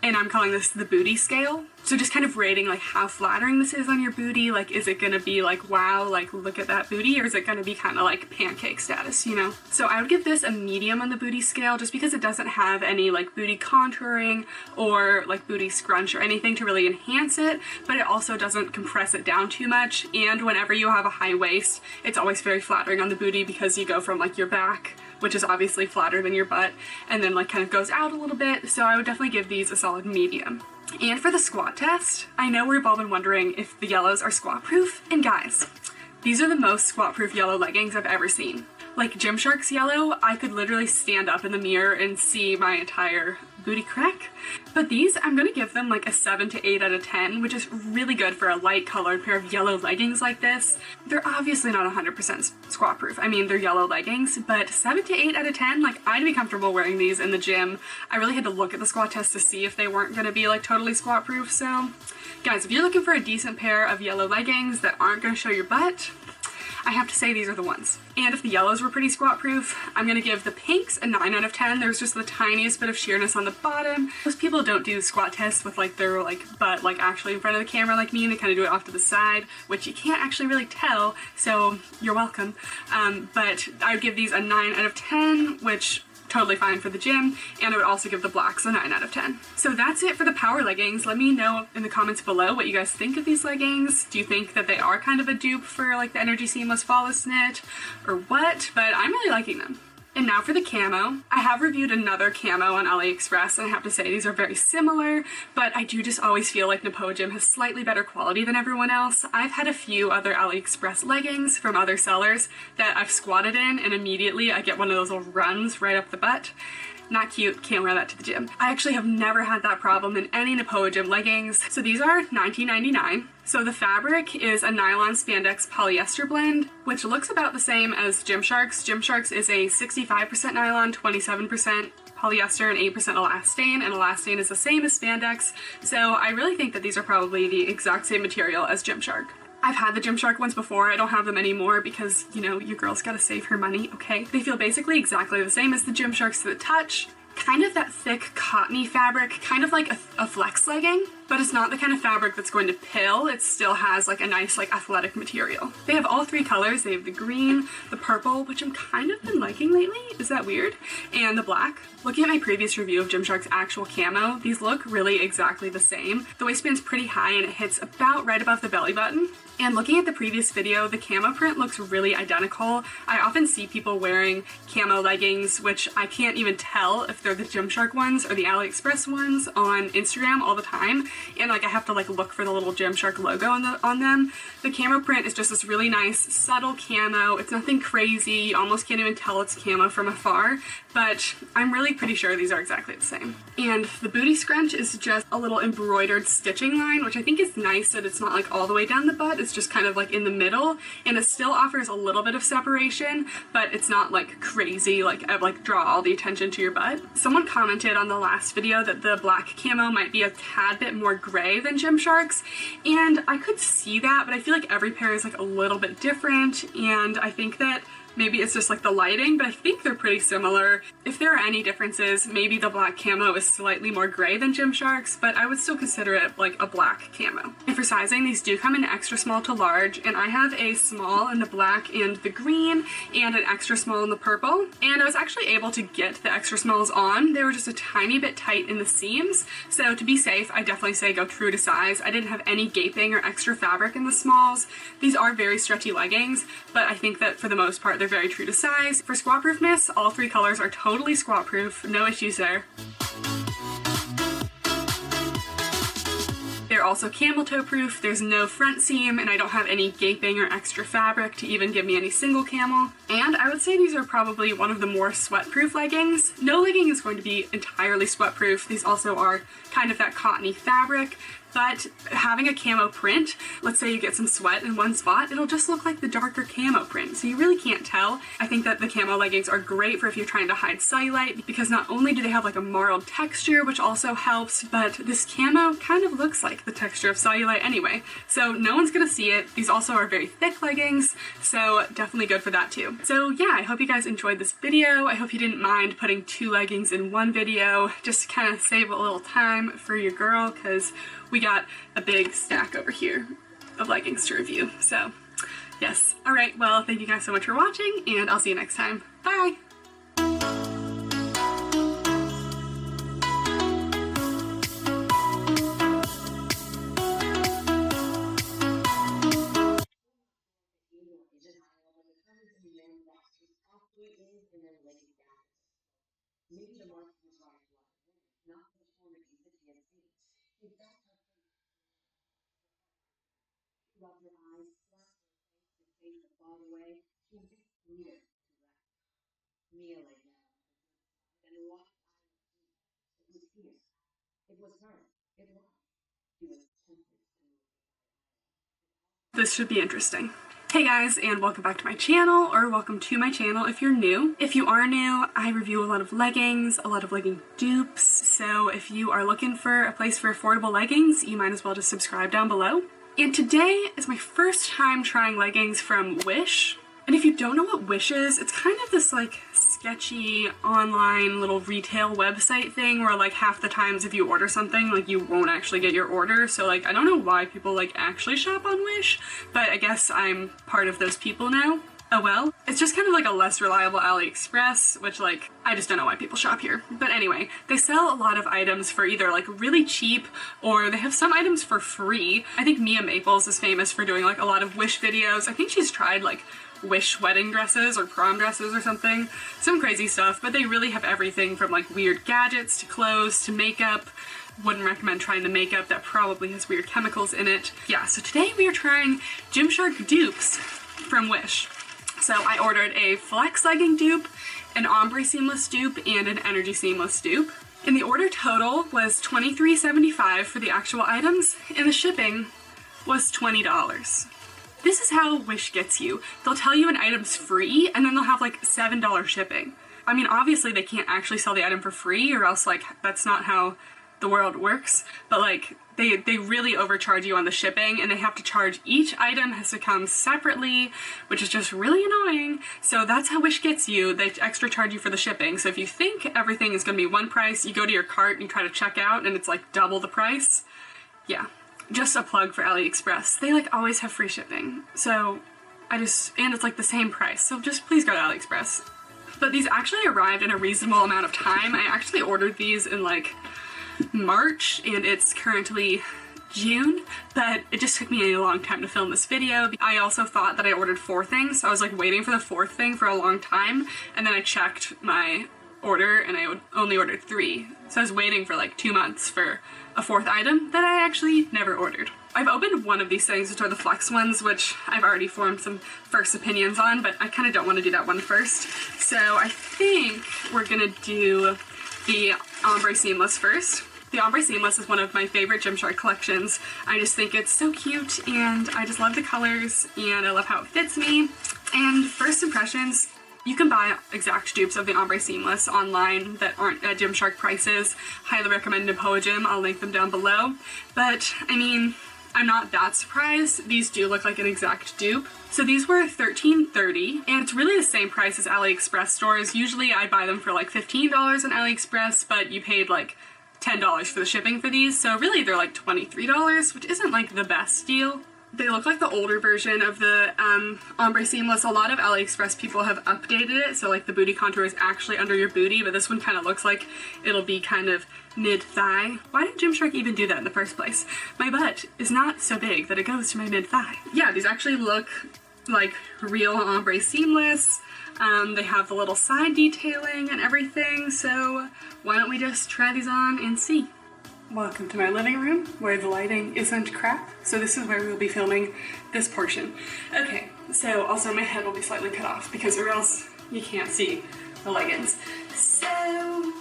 and I'm calling this the booty scale. So just kind of rating like how flattering this is on your booty. Like, is it gonna be like, wow, like look at that booty, or is it gonna be kind of like pancake status, you know? So I would give this a medium on the booty scale just because it doesn't have any like booty contouring or like booty scrunch or anything to really enhance it, but it also doesn't compress it down too much. And whenever you have a high waist, it's always very flattering on the booty because you go from like your back, which is obviously flatter than your butt, and then like kind of goes out a little bit. So I would definitely give these a solid medium. And for the squat test, I know we've all been wondering if the yellows are squat proof, and guys, these are the most squat proof yellow leggings I've ever seen. Like Gymshark's yellow, I could literally stand up in the mirror and see my entire booty crack. But these, I'm gonna give them like a 7 to 8 out of 10, which is really good for a light colored pair of yellow leggings like this. They're obviously not 100% squat proof. I mean, they're yellow leggings, but 7 to 8 out of 10, like I'd be comfortable wearing these in the gym. I really had to look at the squat test to see if they weren't gonna be like totally squat proof. So guys, if you're looking for a decent pair of yellow leggings that aren't gonna show your butt, I have to say these are the ones. And if the yellows were pretty squat proof, I'm gonna give the pinks a 9 out of 10. There's just the tiniest bit of sheerness on the bottom. Most people don't do squat tests with like their like butt like actually in front of the camera like me. They kind of do it off to the side, which you can't actually really tell, so you're welcome. But I would give these a 9 out of 10, which totally fine for the gym, and I would also give the blacks a 9 out of 10. So that's it for the power leggings. Let me know in the comments below what you guys think of these leggings. Do you think that they are kind of a dupe for like the Energy Seamless Flawless Knit or what? But I'm really liking them. And now for the camo. I have reviewed another camo on AliExpress, and I have to say these are very similar, but I do just always feel like Nepoagym has slightly better quality than everyone else. I've had a few other AliExpress leggings from other sellers that I've squatted in, and immediately I get one of those little runs right up the butt. Not cute, can't wear that to the gym. I actually have never had that problem in any Nepoagym leggings. So these are $19.99. So the fabric is a nylon spandex polyester blend, which looks about the same as Gymshark's. Gymshark's is a 65% nylon, 27% polyester, and 8% elastane, and elastane is the same as spandex. So I really think that these are probably the exact same material as Gymshark. I've had the Gymshark ones before. I don't have them anymore because, you know, your girl's gotta save her money, okay? They feel basically exactly the same as the Gymsharks to the touch. Kind of that thick cottony fabric, kind of like a flex legging, but it's not the kind of fabric that's going to pill. It still has like a nice like athletic material. They have all three colors. They have the green, the purple, which I'm kind of been liking lately. Is that weird? And the black. Looking at my previous review of Gymshark's actual camo, these look really exactly the same. The waistband's pretty high and it hits about right above the belly button. And looking at the previous video, the camo print looks really identical. I often see people wearing camo leggings, which I can't even tell if they're the Gymshark ones or the AliExpress ones on Instagram all the time. and like I have to like look for the little Gymshark logo on them. The camo print is just this really nice subtle camo. It's nothing crazy. You almost can't even tell it's camo from afar, but I'm really pretty sure these are exactly the same. And the booty scrunch is just a little embroidered stitching line, which I think is nice that it's not like all the way down the butt. It's just kind of like in the middle, and it still offers a little bit of separation, but it's not like crazy, like draw all the attention to your butt. Someone commented on the last video that the black camo might be a tad bit more gray than Gymshark's, and I could see that, but I feel like every pair is like a little bit different, and I think that maybe it's just like the lighting, but I think they're pretty similar. If there are any differences, maybe the black camo is slightly more gray than Gymshark's, but I would still consider it like a black camo. And for sizing, these do come in extra small to large, and I have a small in the black and the green, and an extra small in the purple. And I was actually able to get the extra smalls on. They were just a tiny bit tight in the seams, so to be safe, I definitely say go true to size. I didn't have any gaping or extra fabric in the smalls. These are very stretchy leggings, but I think that for the most part, they're very true to size. For squat proofness, all three colors are totally squat proof, no issues there. They're also camel toe proof, there's no front seam, and I don't have any gaping or extra fabric to even give me any single camel. And I would say these are probably one of the more sweat proof leggings. No legging is going to be entirely sweat proof. These also are kind of that cottony fabric, but having a camo print, let's say you get some sweat in one spot, it'll just look like the darker camo print, so you really can't tell. I think that the camo leggings are great for if you're trying to hide cellulite, because not only do they have like a marled texture, which also helps, but this camo kind of looks like the texture of cellulite anyway, so no one's gonna see it. These also are very thick leggings, so definitely good for that too. So yeah, I hope you guys enjoyed this video. I hope you didn't mind putting 2 leggings in one video, just to kind of save a little time for your girl, because we got a big stack over here of leggings to review. So yes. All right, well, thank you guys so much for watching, and I'll see you next time. Bye. It's just the colors in the end that athlete is, and then leggings down. Maybe the market was right, not the format is the TNC. If that's rub your eyes, slap your face the far away, you just need it to rest. Mia lay down, and locked eyes. It was here. It was her. It was. She was tempted to move. This should be interesting. Hey guys, and welcome back to my channel, or welcome to my channel if you're new. If you are new, I review a lot of leggings, a lot of legging dupes, so if you are looking for a place for affordable leggings, you might as well just subscribe down below. And today is my first time trying leggings from Wish. And if you don't know what Wish is, it's kind of this like sketchy online little retail website thing where like half the times if you order something, like you won't actually get your order. So like I don't know why people like actually shop on Wish, but I guess I'm part of those people now. Oh well. It's just kind of like a less reliable AliExpress, which like, I just don't know why people shop here. But anyway, they sell a lot of items for either like really cheap, or they have some items for free. I think Mia Maples is famous for doing like a lot of Wish videos. I think she's tried like Wish wedding dresses or prom dresses or something. Some crazy stuff, but they really have everything from like weird gadgets to clothes to makeup. Wouldn't recommend trying the makeup, that probably has weird chemicals in it. Yeah, so today we are trying Gymshark dupes from Wish. So I ordered a flex legging dupe, an ombre seamless dupe, and an energy seamless dupe. And the order total was $23.75 for the actual items, and the shipping was $20. This is how Wish gets you. They'll tell you an item's free, and then they'll have like $7 shipping. I mean, obviously they can't actually sell the item for free, or else like that's not how the world works, but like they really overcharge you on the shipping, and they have to charge each item has to come separately, which is just really annoying. So that's how Wish gets you. They extra charge you for the shipping. So if you think everything is gonna be one price, you go to your cart and you try to check out and it's like double the price. Yeah, just a plug for AliExpress. They like always have free shipping. So and it's like the same price. So just please go to AliExpress. But these actually arrived in a reasonable amount of time. I actually ordered these in like March, and it's currently June, but it just took me a long time to film this video. I also thought that I ordered 4 things, so I was like waiting for the 4th thing for a long time, and then I checked my order and I only ordered 3. So I was waiting for like 2 months for a fourth item that I actually never ordered. I've opened one of these things, which are the Flex ones, which I've already formed some first opinions on, but I kind of don't want to do that one first. So I think we're gonna do the Ombre Seamless first. The Ombre Seamless is one of my favorite Gymshark collections. I just think it's so cute, and I just love the colors, and I love how it fits me. And first impressions, you can buy exact dupes of the Ombre Seamless online that aren't at Gymshark prices. Highly recommend Nepoagym, I'll link them down below. But, I mean, I'm not that surprised. These do look like an exact dupe. So these were $13.30, and it's really the same price as AliExpress stores. Usually I buy them for like $15 on AliExpress, but you paid like $10 for the shipping for these, so really they're like $23, which isn't like the best deal. They look like the older version of the Ombre Seamless. A lot of AliExpress people have updated it, so like the booty contour is actually under your booty, but this one kind of looks like it'll be kind of mid-thigh. Why did Gymshark even do that in the first place? My butt is not so big that it goes to my mid-thigh. Yeah, these actually look like real Ombre Seamless. They have the little side detailing and everything, so why don't we just try these on and see? Welcome to my living room, where the lighting isn't crap, so this is where we'll be filming this portion. Okay, so also my head will be slightly cut off, because or else you can't see the leggings. So,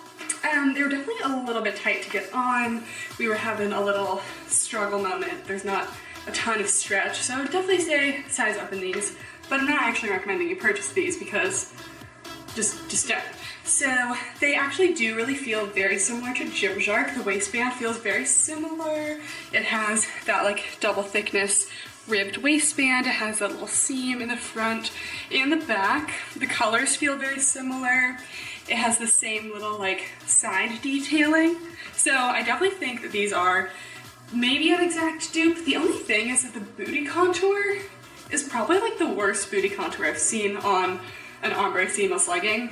they were definitely a little bit tight to get on. We were having a little struggle moment. There's not a ton of stretch, so I would definitely say size up in these, but I'm not actually recommending you purchase these because just don't. So they actually do really feel very similar to Gymshark. The waistband feels very similar. It has that like double thickness ribbed waistband. It has that little seam in the front and the back. The colors feel very similar. It has the same little like side detailing. So I definitely think that these are maybe an exact dupe. The only thing is that the booty contour is probably like the worst booty contour I've seen on an Ombre Seamless legging.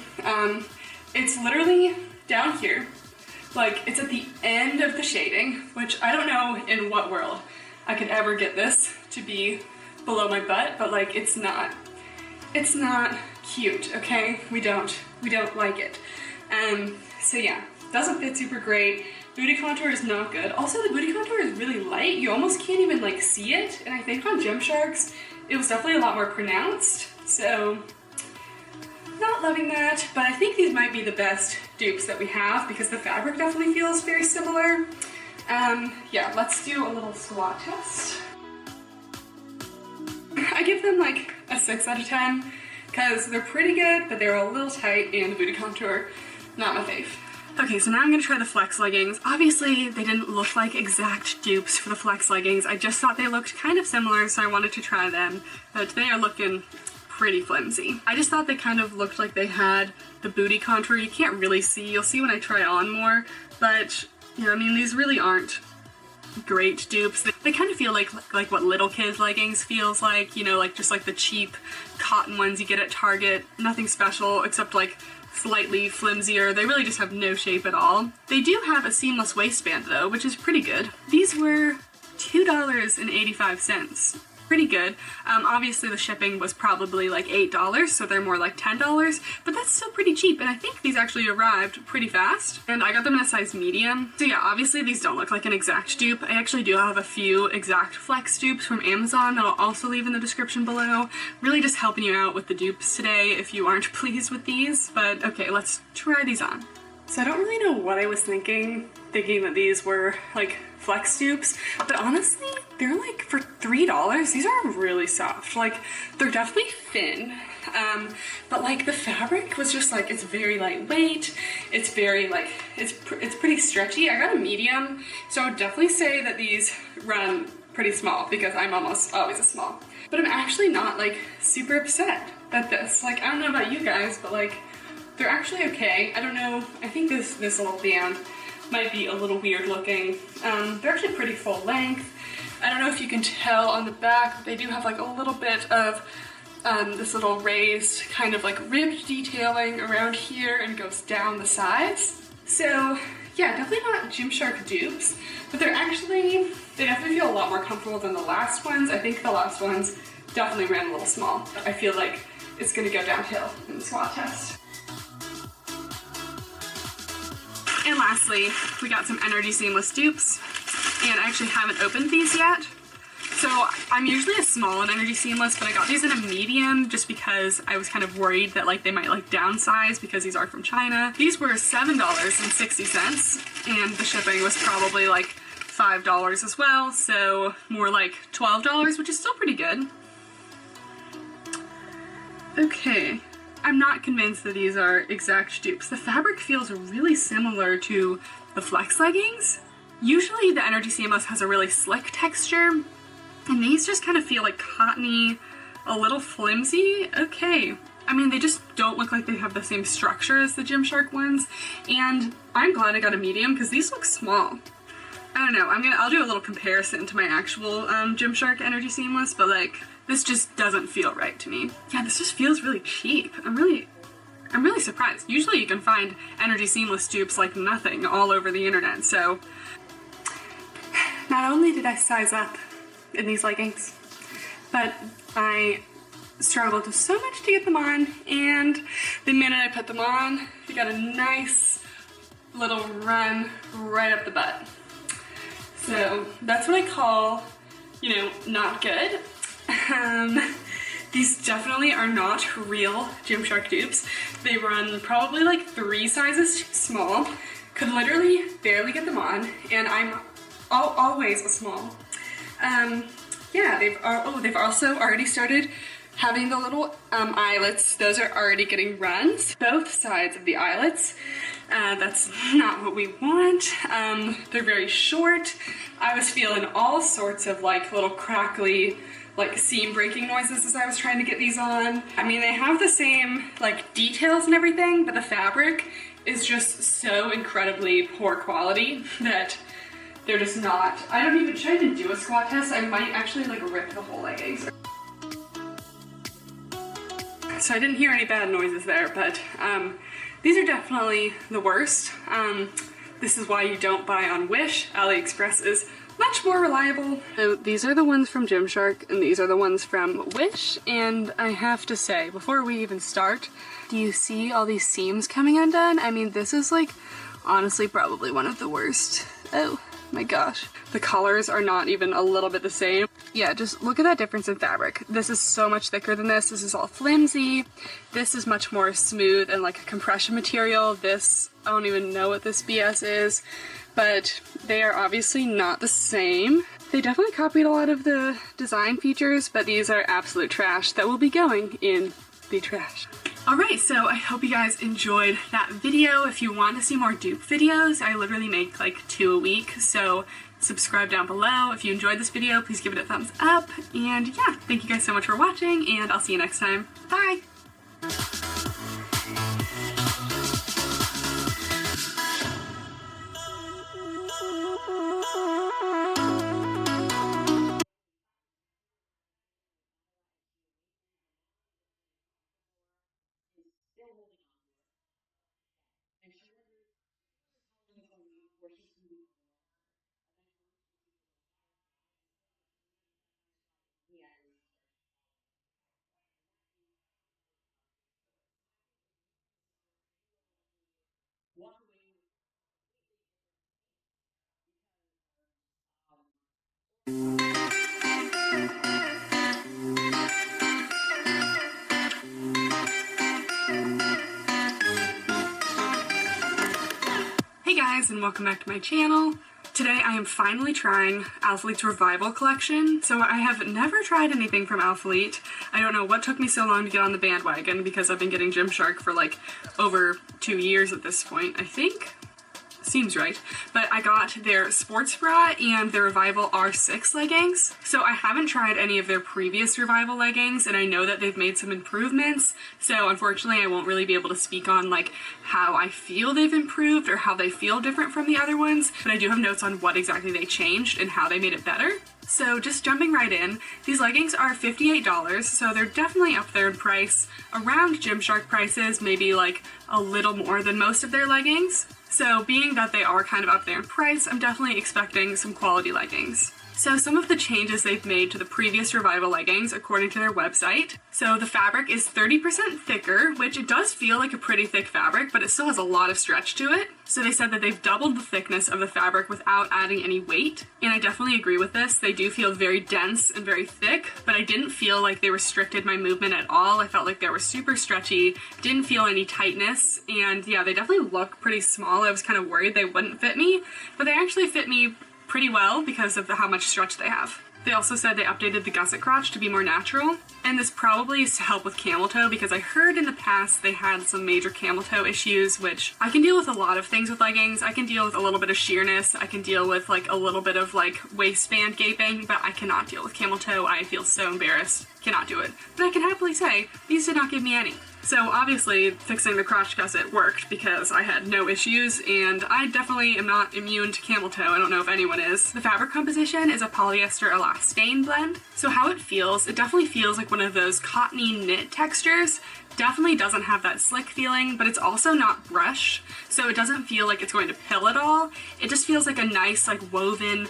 It's literally down here, like it's at the end of the shading, which I don't know in what world I could ever get this to be below my butt, but like it's not cute, okay? We don't like it. So yeah, doesn't fit super great. Booty contour is not good. Also, the booty contour is really light. You almost can't even like see it, and I think on Gymshark's it was definitely a lot more pronounced, so not loving that, but I think these might be the best dupes that we have because the fabric definitely feels very similar. Yeah, let's do a little swatch test. I give them like a 6 out of 10 because they're pretty good, but they're a little tight and the booty contour, not my fave. Okay, so now I'm gonna try the Flex leggings. Obviously, they didn't look like exact dupes for the Flex leggings. I just thought they looked kind of similar, so I wanted to try them, but they are looking pretty flimsy. I just thought they kind of looked like they had the booty contour. You can't really see. You'll see when I try on more, but yeah, I mean, these really aren't great dupes. They kind of feel like what little kids leggings feels like, you know, like just like the cheap cotton ones you get at Target. Nothing special except like slightly flimsier. They really just have no shape at all. They do have a seamless waistband though, which is pretty good. These were $2.85. Pretty good. Obviously the shipping was probably like $8, so they're more like $10, but that's still pretty cheap, and I think these actually arrived pretty fast, and I got them in a size medium. So yeah, obviously these don't look like an exact dupe. I actually do have a few exact Flex dupes from Amazon that I'll also leave in the description below. Really just helping you out with the dupes today if you aren't pleased with these, but okay, let's try these on. So I don't really know what I was thinking that these were like Flex dupes, but honestly, they're like for $3. These are really soft. Like they're definitely thin, but like the fabric was just like, it's very lightweight. It's very like, it's pretty stretchy. I got a medium, so I would definitely say that these run pretty small because I'm almost always a small. But I'm actually not like super upset at this. Like, I don't know about you guys, but like, they're actually okay. I don't know, I think this little band might be a little weird looking. They're actually pretty full length. I don't know if you can tell on the back, but they do have like a little bit of this little raised kind of like ribbed detailing around here and goes down the sides. So yeah, definitely not Gymshark dupes, but they definitely feel a lot more comfortable than the last ones. I think the last ones definitely ran a little small. I feel like it's gonna go downhill in the swatch test. And lastly, we got some Energy Seamless dupes. and I actually haven't opened these yet. So I'm usually a small in Energy Seamless, but I got these in a medium just because I was kind of worried that like they might like downsize because these are from China. These were $7.60, and the shipping was probably like $5 as well, so more like $12, which is still pretty good. Okay, I'm not convinced that these are exact dupes. The fabric feels really similar to the Flex leggings. Usually the Energy Seamless has a really slick texture, and these just kind of feel like cottony, a little flimsy. Okay. I mean, they just don't look like they have the same structure as the Gymshark ones, and I'm glad I got a medium because these look small. I don't know, I'll do a little comparison to my actual Gymshark Energy Seamless, but like, this just doesn't feel right to me. Yeah, this just feels really cheap. I'm really surprised. Usually you can find Energy Seamless dupes like nothing all over the internet, so. Not only did I size up in these leggings, but I struggled so much to get them on, and the minute I put them on, you got a nice little run right up the butt. So that's what I call, you know, not good. These definitely are not real Gymshark dupes. They run probably like 3 sizes too small. Could literally barely get them on, and I'm always a small. Yeah, they've also already started having the little eyelets. Those are already getting runs, both sides of the eyelets. That's not what we want. They're very short. I was feeling all sorts of like little crackly, like seam breaking noises as I was trying to get these on. I mean, they have the same like details and everything, but the fabric is just so incredibly poor quality that they're just not. I don't even try to do a squat test. I might actually like rip the whole leggings. So I didn't hear any bad noises there, but these are definitely the worst. This is why you don't buy on Wish. AliExpress is much more reliable. So these are the ones from Gymshark, and these are the ones from Wish, and I have to say, before we even start, do you see all these seams coming undone? I mean, this is like, honestly, probably one of the worst. Oh my gosh. The colors are not even a little bit the same. Yeah, just look at that difference in fabric. This is so much thicker than this. This is all flimsy. This is much more smooth and like a compression material. This, I don't even know what this BS is, but they are obviously not the same. They definitely copied a lot of the design features, but these are absolute trash that will be going in the trash. Alright, so I hope you guys enjoyed that video. If you want to see more dupe videos, I literally make like 2 a week, so subscribe down below. If you enjoyed this video, please give it a thumbs up, and yeah, thank you guys so much for watching, and I'll see you next time. Bye! Still holding on to it. And she wonders where she can be. Yeah. One way. Hey guys, and welcome back to my channel. Today I am finally trying Alphalite's Revival collection. So I have never tried anything from Alphalite. I don't know what took me so long to get on the bandwagon because I've been getting Gymshark for like over 2 years at this point, I think. Seems right. But I got their sports bra and their Revival R6 leggings. So I haven't tried any of their previous Revival leggings, and I know that they've made some improvements. So unfortunately I won't really be able to speak on like how I feel they've improved or how they feel different from the other ones, but I do have notes on what exactly they changed and how they made it better. So just jumping right in, these leggings are $58, so they're definitely up there in price, around Gymshark prices, maybe like a little more than most of their leggings. So being that they are kind of up there in price, I'm definitely expecting some quality leggings. So some of the changes they've made to the previous Revival leggings according to their website. So the fabric is 30% thicker, which it does feel like a pretty thick fabric, but it still has a lot of stretch to it. So they said that they've doubled the thickness of the fabric without adding any weight, and I definitely agree with this. They do feel very dense and very thick, but I didn't feel like they restricted my movement at all. I felt like they were super stretchy, didn't feel any tightness, and yeah, they definitely look pretty small. I was kind of worried they wouldn't fit me, but they actually fit me pretty well because of how much stretch they have. They also said they updated the gusset crotch to be more natural, and this probably is to help with camel toe because I heard in the past they had some major camel toe issues, which I can deal with a lot of things with leggings. I can deal with a little bit of sheerness, I can deal with like a little bit of like waistband gaping, but I cannot deal with camel toe. I feel so embarrassed, cannot do it. But I can happily say, these did not give me any. So obviously fixing the crotch gusset worked because I had no issues, and I definitely am not immune to camel toe. I don't know if anyone is. The fabric composition is a polyester elastane blend. So how it feels, it definitely feels like one of those cottony knit textures. Definitely doesn't have that slick feeling, but it's also not brush, so it doesn't feel like it's going to pill at all. It just feels like a nice like woven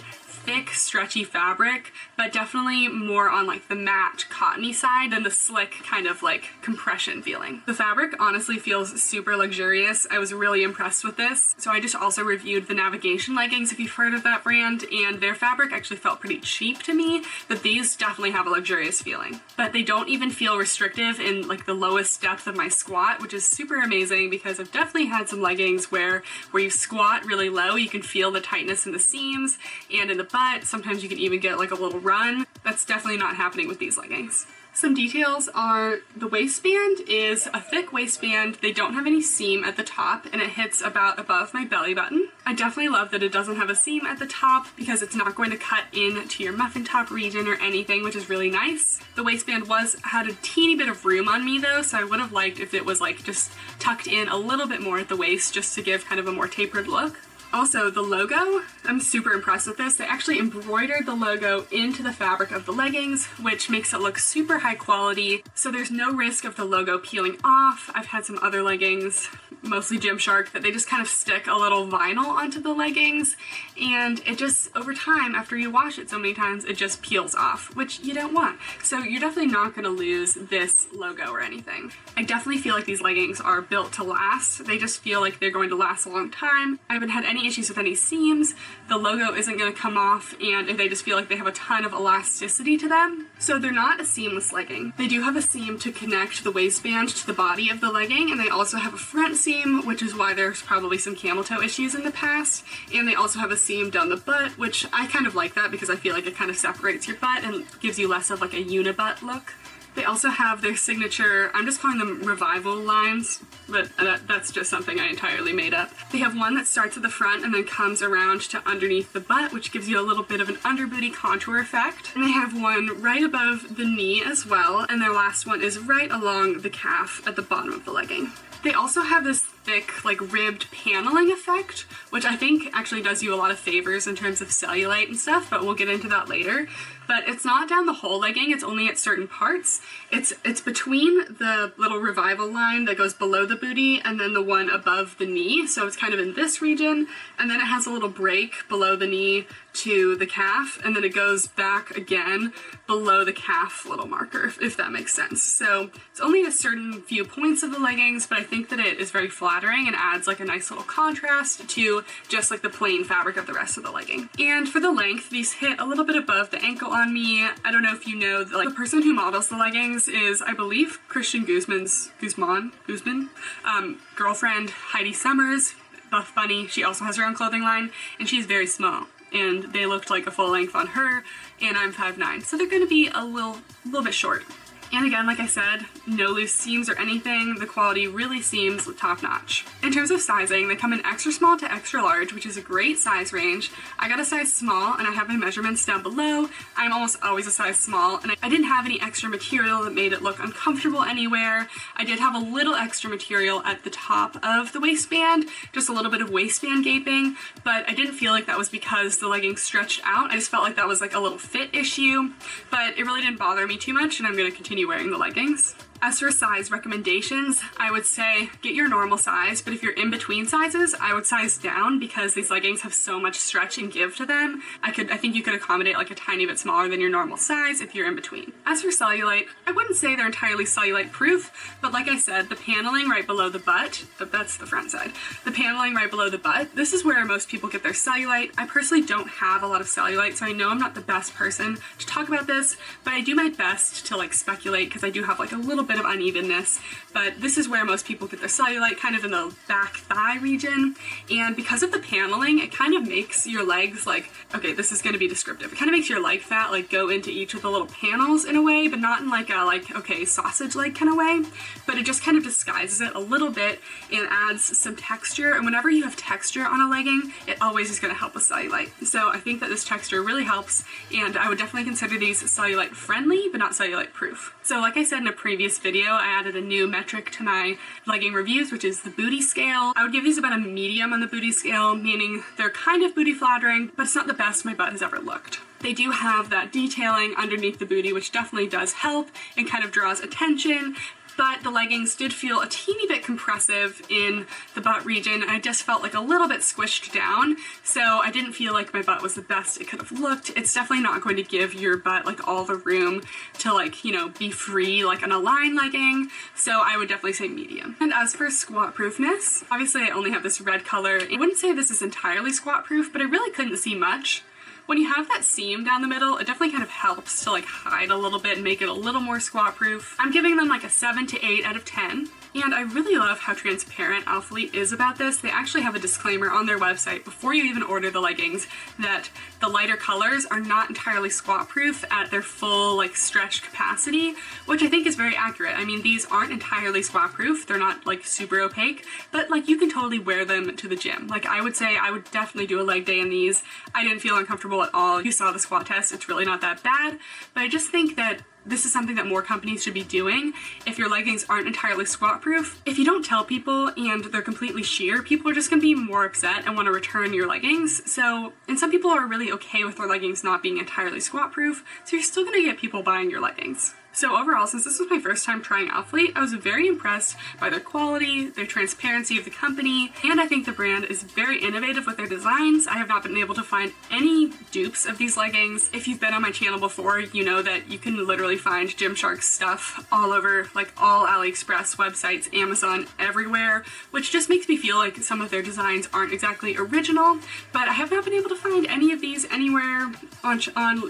thick stretchy fabric, but definitely more on like the matte cottony side than the slick kind of like compression feeling. The fabric honestly feels super luxurious. I was really impressed with this. So I just also reviewed the navigation leggings, if you've heard of that brand, and their fabric actually felt pretty cheap to me, but these definitely have a luxurious feeling. But they don't even feel restrictive in like the lowest depth of my squat, which is super amazing because I've definitely had some leggings where you squat really low, you can feel the tightness in the seams and in the butt. Sometimes you can even get like a little run. That's definitely not happening with these leggings. Some details are the waistband is a thick waistband. They don't have any seam at the top, and it hits about above my belly button. I definitely love that it doesn't have a seam at the top because it's not going to cut into your muffin top region or anything, which is really nice. The waistband had a teeny bit of room on me though, so I would have liked if it was like just tucked in a little bit more at the waist just to give kind of a more tapered look. Also, the logo, I'm super impressed with this. They actually embroidered the logo into the fabric of the leggings, which makes it look super high quality, so there's no risk of the logo peeling off. I've had some other leggings, mostly Gymshark, that they just kind of stick a little vinyl onto the leggings, and it just, over time, after you wash it so many times, it just peels off, which you don't want. So you're definitely not going to lose this logo or anything. I definitely feel like these leggings are built to last. They just feel like they're going to last a long time. I haven't had any issues with any seams, the logo isn't going to come off, and they just feel like they have a ton of elasticity to them. So they're not a seamless legging. They do have a seam to connect the waistband to the body of the legging, and they also have a front seam, which is why there's probably some camel toe issues in the past, and they also have a seam down the butt, which I kind of like that because I feel like it kind of separates your butt and gives you less of like a unibutt look. They also have their signature, I'm just calling them Revival lines, but that's just something I entirely made up. They have one that starts at the front and then comes around to underneath the butt, which gives you a little bit of an underbooty contour effect. And they have one right above the knee as well, and their last one is right along the calf at the bottom of the legging. They also have this thick, like ribbed paneling effect, which I think actually does you a lot of favors in terms of cellulite and stuff, but we'll get into that later. But it's not down the whole legging, it's only at certain parts. It's between the little Revival line that goes below the booty and then the one above the knee, so it's kind of in this region, and then it has a little break below the knee to the calf, and then it goes back again below the calf little marker, if that makes sense. So it's only at a certain few points of the leggings, but I think that it is very flattering and adds like a nice little contrast to just like the plain fabric of the rest of the legging. And for the length, these hit a little bit above the ankle on me. I don't know if you know, the person who models the leggings is, I believe, Christian Guzman's girlfriend, Heidi Summers, Buff Bunny. She also has her own clothing line, and she's very small. And they looked like a full length on her, and I'm 5'9", so they're going to be a little bit short. And again, like I said, no loose seams or anything. The quality really seems top notch. In terms of sizing, they come in extra small to extra large, which is a great size range. I got a size small, and I have my measurements down below. I'm almost always a size small, and I didn't have any extra material that made it look uncomfortable anywhere. I did have a little extra material at the top of the waistband, just a little bit of waistband gaping, but I didn't feel like that was because the legging stretched out. I just felt like that was like a little fit issue, but it really didn't bother me too much, and I'm going to continue wearing the leggings. As for size recommendations, I would say get your normal size, but if you're in between sizes, I would size down because these leggings have so much stretch and give to them. I think you could accommodate like a tiny bit smaller than your normal size if you're in between. As for cellulite, I wouldn't say they're entirely cellulite proof, but like I said, the paneling right below the butt, that's the front side, the paneling right below the butt, this is where most people get their cellulite. I personally don't have a lot of cellulite, so I know I'm not the best person to talk about this, but I do my best to like speculate because I do have like a little bit of unevenness, but this is where most people get their cellulite, kind of in the back thigh region. And because of the paneling, it kind of makes your legs like, okay, this is going to be descriptive, it kind of makes your leg fat like go into each of the little panels in a way, but not in like a okay, sausage leg kind of way, but it just kind of disguises it a little bit and adds some texture. And whenever you have texture on a legging, it always is going to help with cellulite. So I think that this texture really helps, and I would definitely consider these cellulite friendly but not cellulite proof. So like I said in a previous video, I added a new metric to my legging reviews, which is the booty scale. I would give these about a medium on the booty scale, meaning they're kind of booty flattering, but it's not the best my butt has ever looked. They do have that detailing underneath the booty, which definitely does help and kind of draws attention, but the leggings did feel a teeny bit compressive in the butt region. I just felt like a little bit squished down, so I didn't feel like my butt was the best it could have looked. It's definitely not going to give your butt like all the room to like, you know, be free like an Align legging, so I would definitely say medium. And as for squat proofness, obviously I only have this red color. I wouldn't say this is entirely squat proof, but I really couldn't see much. When you have that seam down the middle, it definitely kind of helps to like hide a little bit and make it a little more squat proof. I'm giving them like a 7 to 8 out of 10. And I really love how transparent Alphalete is about this. They actually have a disclaimer on their website before you even order the leggings that the lighter colors are not entirely squat proof at their full like stretch capacity, which I think is very accurate. I mean, these aren't entirely squat proof. They're not like super opaque, but like you can totally wear them to the gym. Like I would say I would definitely do a leg day in these. I didn't feel uncomfortable at all. You saw the squat test. It's really not that bad, but I just think that this is something that more companies should be doing if your leggings aren't entirely squat proof. If you don't tell people and they're completely sheer, people are just going to be more upset and want to return your leggings. So, and some people are really okay with their leggings not being entirely squat proof, so you're still going to get people buying your leggings. So overall, since this was my first time trying Alphalete, I was very impressed by their quality, their transparency of the company, and I think the brand is very innovative with their designs. I have not been able to find any dupes of these leggings. If you've been on my channel before, you know that you can literally find Gymshark stuff all over, like all AliExpress websites, Amazon, everywhere, which just makes me feel like some of their designs aren't exactly original, but I have not been able to find any of these anywhere on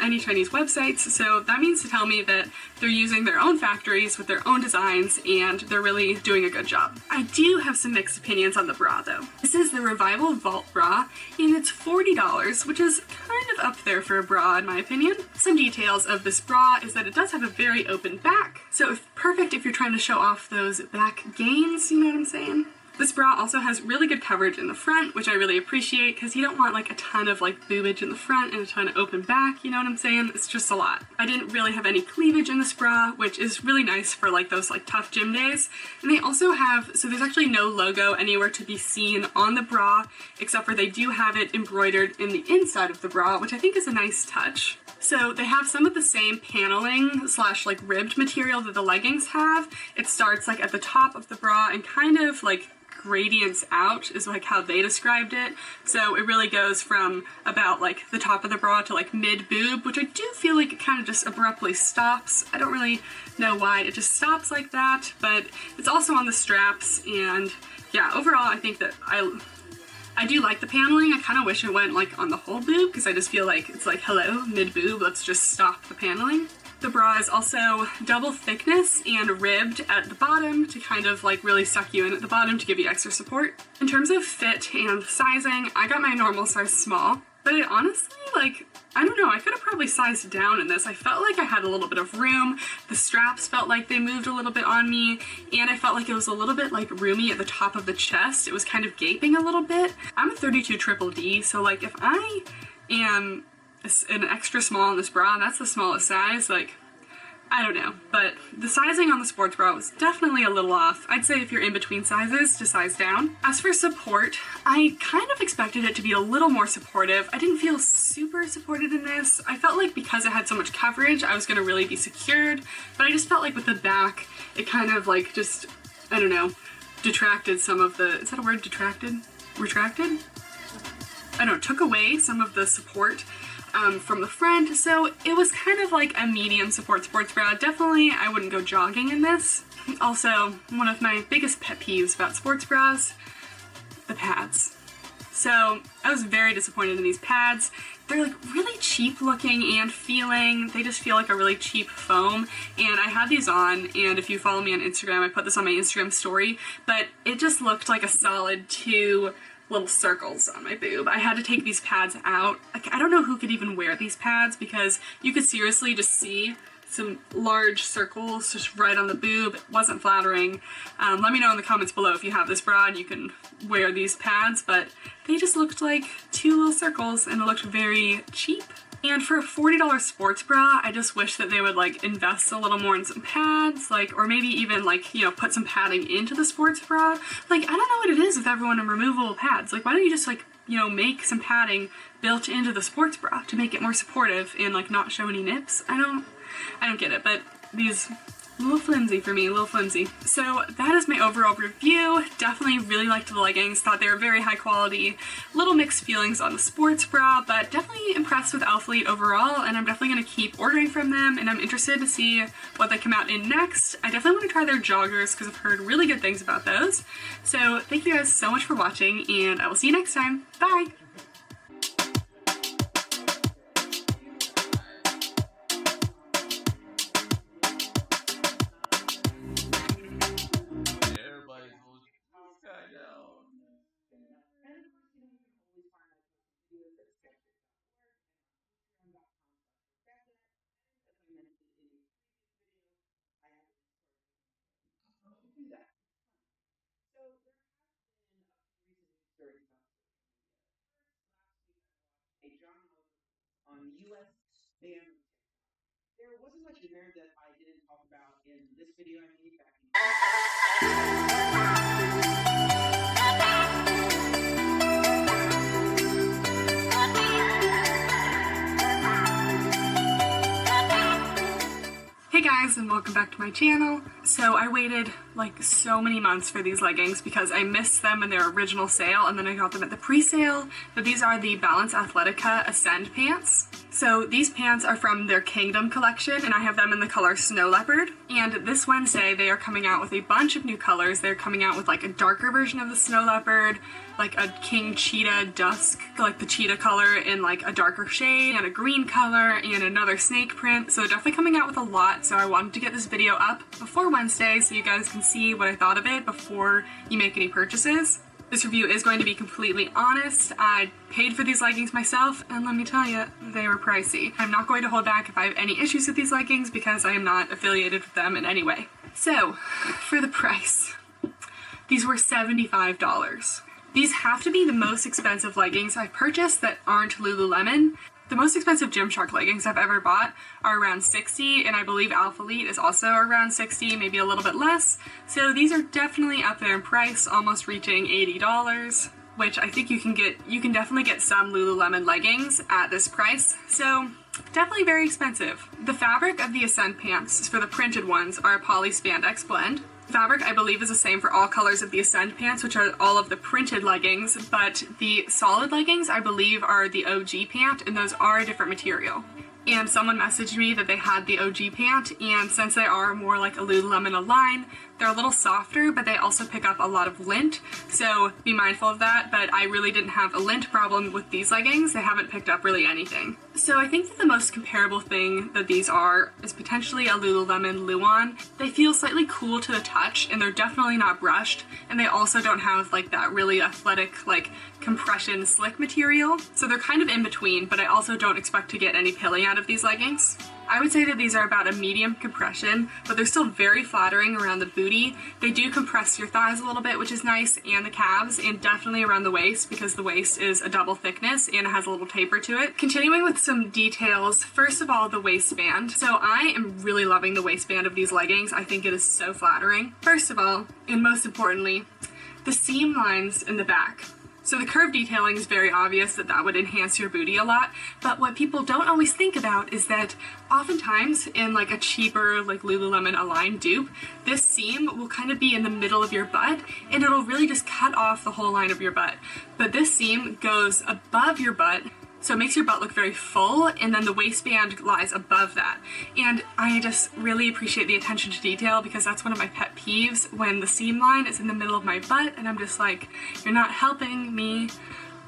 any Chinese websites, so that means to tell me that they're using their own factories with their own designs and they're really doing a good job. I do have some mixed opinions on the bra though. This is the Revival Vault bra and it's $40, which is kind of up there for a bra in my opinion. Some details of this bra is that it does have a very open back, so perfect if you're trying to show off those back gains, you know what I'm saying? This bra also has really good coverage in the front, which I really appreciate because you don't want like a ton of like boobage in the front and a ton of open back, you know what I'm saying? It's just a lot. I didn't really have any cleavage in this bra, which is really nice for like those like tough gym days. And they also have, so there's actually no logo anywhere to be seen on the bra, except for they do have it embroidered in the inside of the bra, which I think is a nice touch. So they have some of the same paneling slash like ribbed material that the leggings have. It starts like at the top of the bra and kind of like gradients out is like how they described it. So it really goes from about like the top of the bra to like mid boob, which I do feel like it kind of just abruptly stops. I don't really know why it just stops like that, but it's also on the straps. And yeah, overall I think that I do like the paneling. I kind of wish it went like on the whole boob because I just feel like it's like, hello, mid boob, let's just stop the paneling. The bra is also double thickness and ribbed at the bottom to kind of like really suck you in at the bottom to give you extra support. In terms of fit and sizing, I got my normal size small, but it honestly, like, I don't know, I could have probably sized down in this. I felt like I had a little bit of room. The straps felt like they moved a little bit on me, and I felt like it was a little bit like roomy at the top of the chest. It was kind of gaping a little bit. I'm a 32 triple D, so like if I am an extra small in this bra and that's the smallest size, like I don't know, but the sizing on the sports bra was definitely a little off. I'd say if you're in between sizes, to size down. As for support, I kind of expected it to be a little more supportive. I didn't feel super supported in this. I felt like because it had so much coverage, I was gonna really be secured, but I just felt like with the back, it kind of like just, I don't know, detracted some of the, is that a word, detracted? Retracted? I don't know, took away some of the support from the front, so it was kind of like a medium support sports bra. Definitely I wouldn't go jogging in this. Also, one of my biggest pet peeves about sports bras, the pads. So I was very disappointed in these pads. They're like really cheap looking and feeling. They just feel like a really cheap foam, and I had these on, and if you follow me on Instagram, I put this on my Instagram story, but it just looked like a solid 2 little circles on my boob. I had to take these pads out. Like, I don't know who could even wear these pads because you could seriously just see some large circles just right on the boob. It wasn't flattering. Let me know in the comments below if you have this bra and you can wear these pads, but they just looked like 2 little circles and it looked very cheap. And for a $40 sports bra, I just wish that they would like invest a little more in some pads, like, or maybe even like, you know, put some padding into the sports bra. Like, I don't know what it is with everyone in removable pads. Like, why don't you just like, you know, make some padding built into the sports bra to make it more supportive and like not show any nips? I don't get it, but these a little flimsy for me, a little flimsy. So that is my overall review. Definitely really liked the leggings, thought they were very high quality. Little mixed feelings on the sports bra, but definitely impressed with Elfleet overall, and I'm definitely going to keep ordering from them, and I'm interested to see what they come out in next. I definitely want to try their joggers because I've heard really good things about those. So thank you guys so much for watching, and I will see you next time. Bye! Everybody goes, I know. On US spam. There wasn't much in there that I didn't talk about in this video I made back Hey guys, and welcome back to my channel. So I waited like so many months for these leggings because I missed them in their original sale, and then I got them at the pre-sale. But these are the Balance Athletica Ascend pants. So these pants are from their Kingdom collection, and I have them in the color Snow Leopard. And this Wednesday they are coming out with a bunch of new colors. They're coming out with like a darker version of the Snow Leopard, like a King Cheetah Dusk, like the cheetah color in like a darker shade, and a green color, and another snake print. So they're definitely coming out with a lot, so I wanted to get this video up before Wednesday so you guys can see what I thought of it before you make any purchases. This review is going to be completely honest. I paid for these leggings myself, and let me tell you, they were pricey. I'm not going to hold back if I have any issues with these leggings because I am not affiliated with them in any way. So, for the price, these were $75. These have to be the most expensive leggings I've purchased that aren't Lululemon. The most expensive Gymshark leggings I've ever bought are around $60, and I believe Elfleet is also around $60, maybe a little bit less. So these are definitely up there in price, almost reaching $80, which I think you can definitely get some Lululemon leggings at this price. So definitely very expensive. The fabric of the Ascend pants for the printed ones are a poly spandex blend. Fabric, I believe, is the same for all colors of the Ascend pants, which are all of the printed leggings, but the solid leggings, I believe, are the OG pant, and those are a different material. And someone messaged me that they had the OG pant, and since they are more like a Lululemon line, they're a little softer, but they also pick up a lot of lint, so be mindful of that. But I really didn't have a lint problem with these leggings. They haven't picked up really anything. So I think that the most comparable thing that these are is potentially a Lululemon Luon. They feel slightly cool to the touch, and they're definitely not brushed, and they also don't have like that really athletic like compression slick material. So they're kind of in between, but I also don't expect to get any pilling out of these leggings. I would say that these are about a medium compression, but they're still very flattering around the booty. They do compress your thighs a little bit, which is nice, and the calves, and definitely around the waist because the waist is a double thickness and it has a little taper to it. Continuing with some details, first of all, the waistband. So I am really loving the waistband of these leggings. I think it is so flattering. First of all, and most importantly, the seam lines in the back. So the curve detailing is very obvious that that would enhance your booty a lot, but what people don't always think about is that oftentimes in like a cheaper like Lululemon Align dupe, this seam will kind of be in the middle of your butt and it'll really just cut off the whole line of your butt. But this seam goes above your butt, so it makes your butt look very full, and then the waistband lies above that. And I just really appreciate the attention to detail because that's one of my pet peeves, when the seam line is in the middle of my butt and I'm just like, you're not helping me.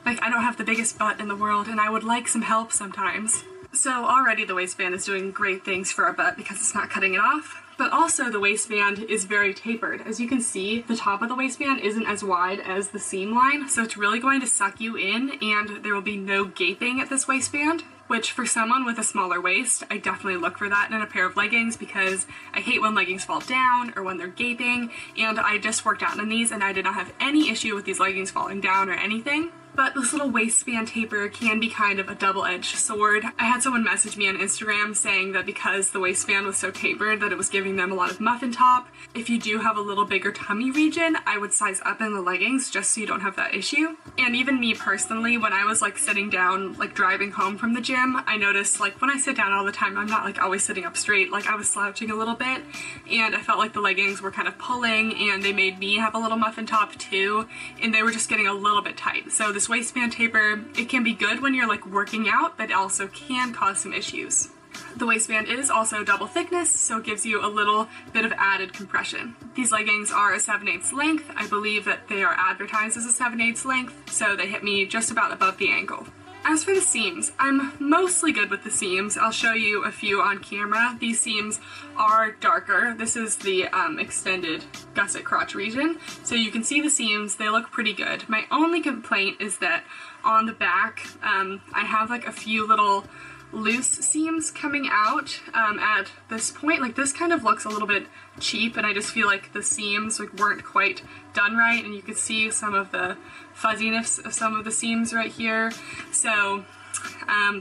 Like, I don't have the biggest butt in the world and I would like some help sometimes. So already the waistband is doing great things for our butt because it's not cutting it off. But also the waistband is very tapered. As you can see, the top of the waistband isn't as wide as the seam line, so it's really going to suck you in and there will be no gaping at this waistband, which for someone with a smaller waist, I definitely look for that in a pair of leggings because I hate when leggings fall down or when they're gaping, and I just worked out in these and I did not have any issue with these leggings falling down or anything. But this little waistband taper can be kind of a double-edged sword. I had someone message me on Instagram saying that because the waistband was so tapered that it was giving them a lot of muffin top. If you do have a little bigger tummy region, I would size up in the leggings just so you don't have that issue. And even me personally, when I was like sitting down, like driving home from the gym, I noticed like when I sit down all the time, I'm not like always sitting up straight, like I was slouching a little bit, and I felt like the leggings were kind of pulling and they made me have a little muffin top too, and they were just getting a little bit tight. So this waistband taper, it can be good when you're like working out, but it also can cause some issues. The waistband is also double thickness, so it gives you a little bit of added compression. These leggings are a 7/8 length. I believe that they are advertised as a 7/8 length, so they hit me just about above the ankle. As for the seams, I'm mostly good with the seams. I'll show you a few on camera. These seams are darker. This is the extended gusset crotch region. So you can see the seams, they look pretty good. My only complaint is that on the back, I have like a few little loose seams coming out at this point. Like this kind of looks a little bit cheap, and I just feel like the seams like weren't quite done right, and you can see some of the fuzziness of some of the seams right here. So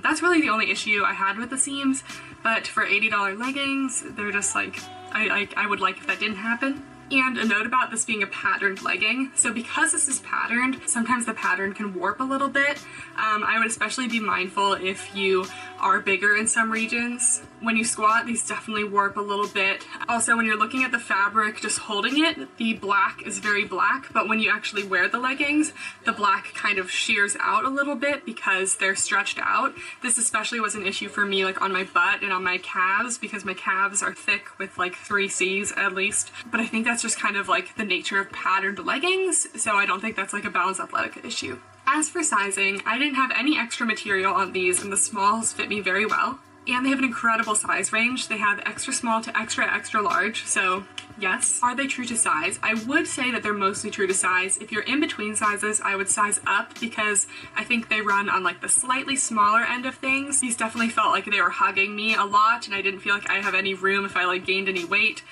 that's really the only issue I had with the seams, but for $80 leggings, they're just like, I would like if that didn't happen. And a note about this being a patterned legging. So because this is patterned, sometimes the pattern can warp a little bit. I would especially be mindful if you are bigger in some regions. When you squat, these definitely warp a little bit. Also, when you're looking at the fabric, just holding it, the black is very black, but when you actually wear the leggings, the black kind of shears out a little bit because they're stretched out. This especially was an issue for me like on my butt and on my calves because my calves are thick with like 3 C's at least. But I think that's just kind of like the nature of patterned leggings, so I don't think that's like a Balance Athletica issue. As for sizing, I didn't have any extra material on these, and the smalls fit me very well. And they have an incredible size range. They have extra small to extra large, so yes. Are they true to size? I would say that they're mostly true to size. If you're in between sizes, I would size up because I think they run on like the slightly smaller end of things. These definitely felt like they were hugging me a lot, and I didn't feel like I have any room if I like gained any weight,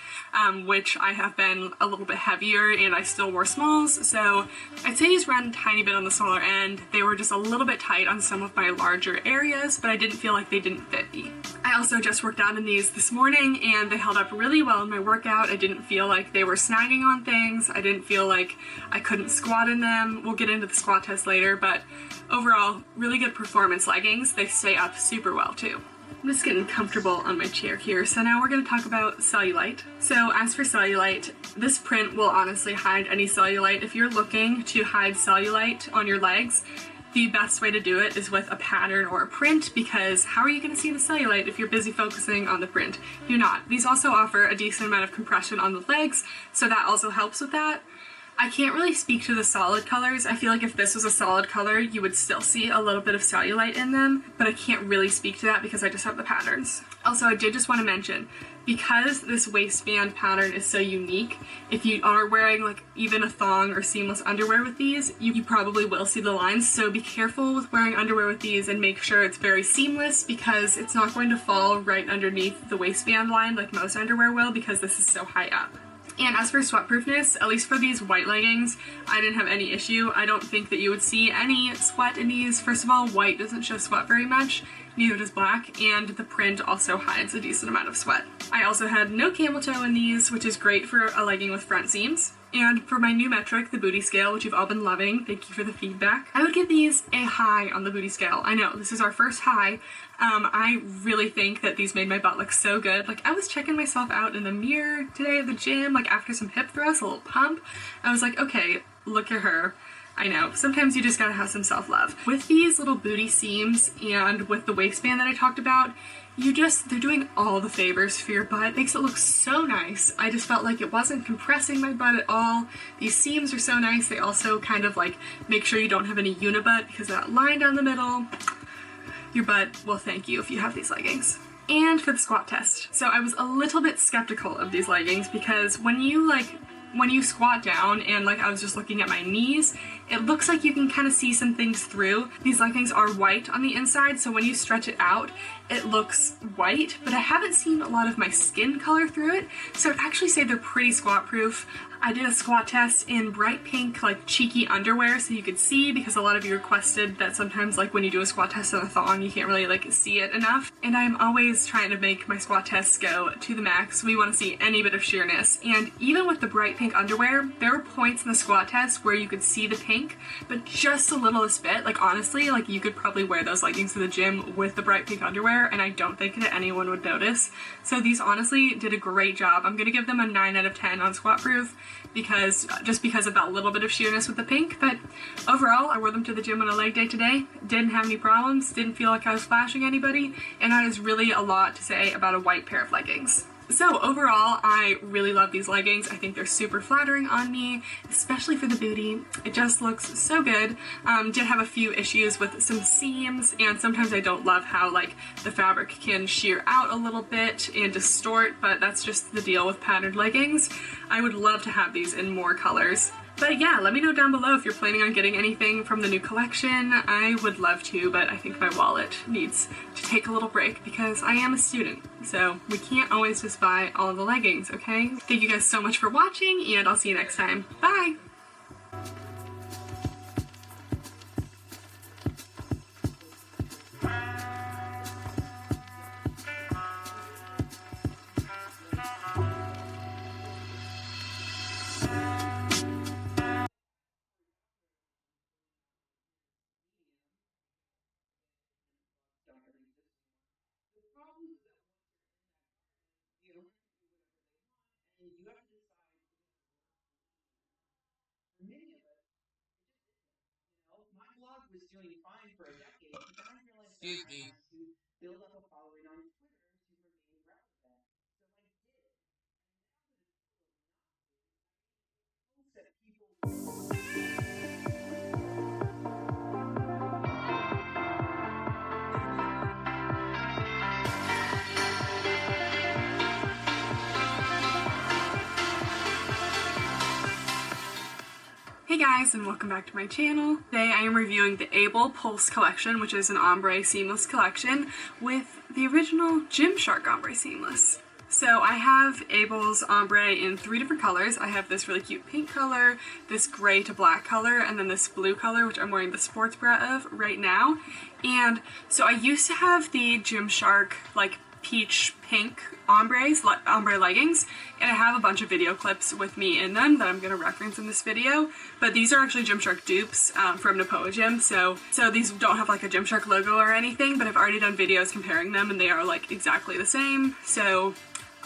which I have been a little bit heavier and I still wore smalls, so I'd say these run a tiny bit on the smaller end. They were just a little bit tight on some of my larger areas, but I didn't feel like they didn't fit me. I also just worked out in these this morning and they held up really well in my workout. I didn't feel like they were snagging on things. I didn't feel like I couldn't squat in them. We'll get into the squat test later, but overall, really good performance leggings. They stay up super well too. I'm just getting comfortable on my chair here. So now we're going to talk about cellulite. So as for cellulite, this print will honestly hide any cellulite. If you're looking to hide cellulite on your legs, the best way to do it is with a pattern or a print, because how are you going to see the cellulite if you're busy focusing on the print? You're not. These also offer a decent amount of compression on the legs, so that also helps with that. I can't really speak to the solid colors. I feel like if this was a solid color, you would still see a little bit of cellulite in them, but I can't really speak to that because I just have the patterns. Also, I did just want to mention, because this waistband pattern is so unique, if you are wearing like even a thong or seamless underwear with these, you probably will see the lines, so be careful with wearing underwear with these and make sure it's very seamless because it's not going to fall right underneath the waistband line like most underwear will because this is so high up. And as for sweatproofness, at least for these white leggings, I didn't have any issue. I don't think that you would see any sweat in these. First of all, white doesn't show sweat very much, neither does black, and the print also hides a decent amount of sweat. I also had no camel toe in these, which is great for a legging with front seams. And for my new metric, the booty scale, which you've all been loving, thank you for the feedback, I would give these a high on the booty scale. I know, this is our first high. I really think that these made my butt look so good. Like, I was checking myself out in the mirror today at the gym, like after some hip thrusts, a little pump. I was like, okay, look at her. I know, sometimes you just gotta have some self-love. With these little booty seams and with the waistband that I talked about, they're doing all the favors for your butt. It makes it look so nice. I just felt like it wasn't compressing my butt at all. These seams are so nice. They also kind of like make sure you don't have any unibutt because of that line down the middle. Your butt will thank you if you have these leggings. And for the squat test. So I was a little bit skeptical of these leggings because when you squat down and like I was just looking at my knees, it looks like you can kind of see some things through. These leggings are white on the inside, so when you stretch it out, it looks white, but I haven't seen a lot of my skin color through it, so I'd actually say they're pretty squat proof. I did a squat test in bright pink, like cheeky underwear so you could see, because a lot of you requested that sometimes like when you do a squat test on a thong, you can't really like see it enough. And I'm always trying to make my squat tests go to the max. We want to see any bit of sheerness. And even with the bright pink underwear, there were points in the squat test where you could see the pink, but just the littlest bit. Like honestly, like you could probably wear those leggings to the gym with the bright pink underwear and I don't think that anyone would notice. So these honestly did a great job. I'm gonna give them a 9 out of 10 on squat proof because of that little bit of sheerness with the pink, but overall I wore them to the gym on a leg day today, didn't have any problems, didn't feel like I was flashing anybody, and that is really a lot to say about a white pair of leggings. So overall, I really love these leggings. I think they're super flattering on me, especially for the booty. It just looks so good. Did have a few issues with some seams, and sometimes I don't love how like the fabric can shear out a little bit and distort, but that's just the deal with patterned leggings. I would love to have these in more colors. But yeah, let me know down below if you're planning on getting anything from the new collection. I would love to, but I think my wallet needs to take a little break because I am a student. So we can't always just buy all the leggings, okay? Thank you guys so much for watching, and I'll see you next time. Bye! And you have to decide for many of us, my blog was doing fine for a decade, but then I realized that Excuse I me. had to build up a following on Twitter to remain relevant. So I did. And now that it's still not that people Hey guys, and welcome back to my channel. Today I am reviewing the AYBL Pulse collection, which is an ombre seamless collection with the original Gymshark Ombre seamless. So I have AYBL's ombre in 3 different colors. I have this really cute pink color, this gray to black color, and then this blue color, which I'm wearing the sports bra of right now. And so I used to have the Gymshark like peach pink ombre leggings, and I have a bunch of video clips with me in them that I'm going to reference in this video, but these are actually Gymshark dupes from Nepoagym, so these don't have like a Gymshark logo or anything, but I've already done videos comparing them and they are like exactly the same. So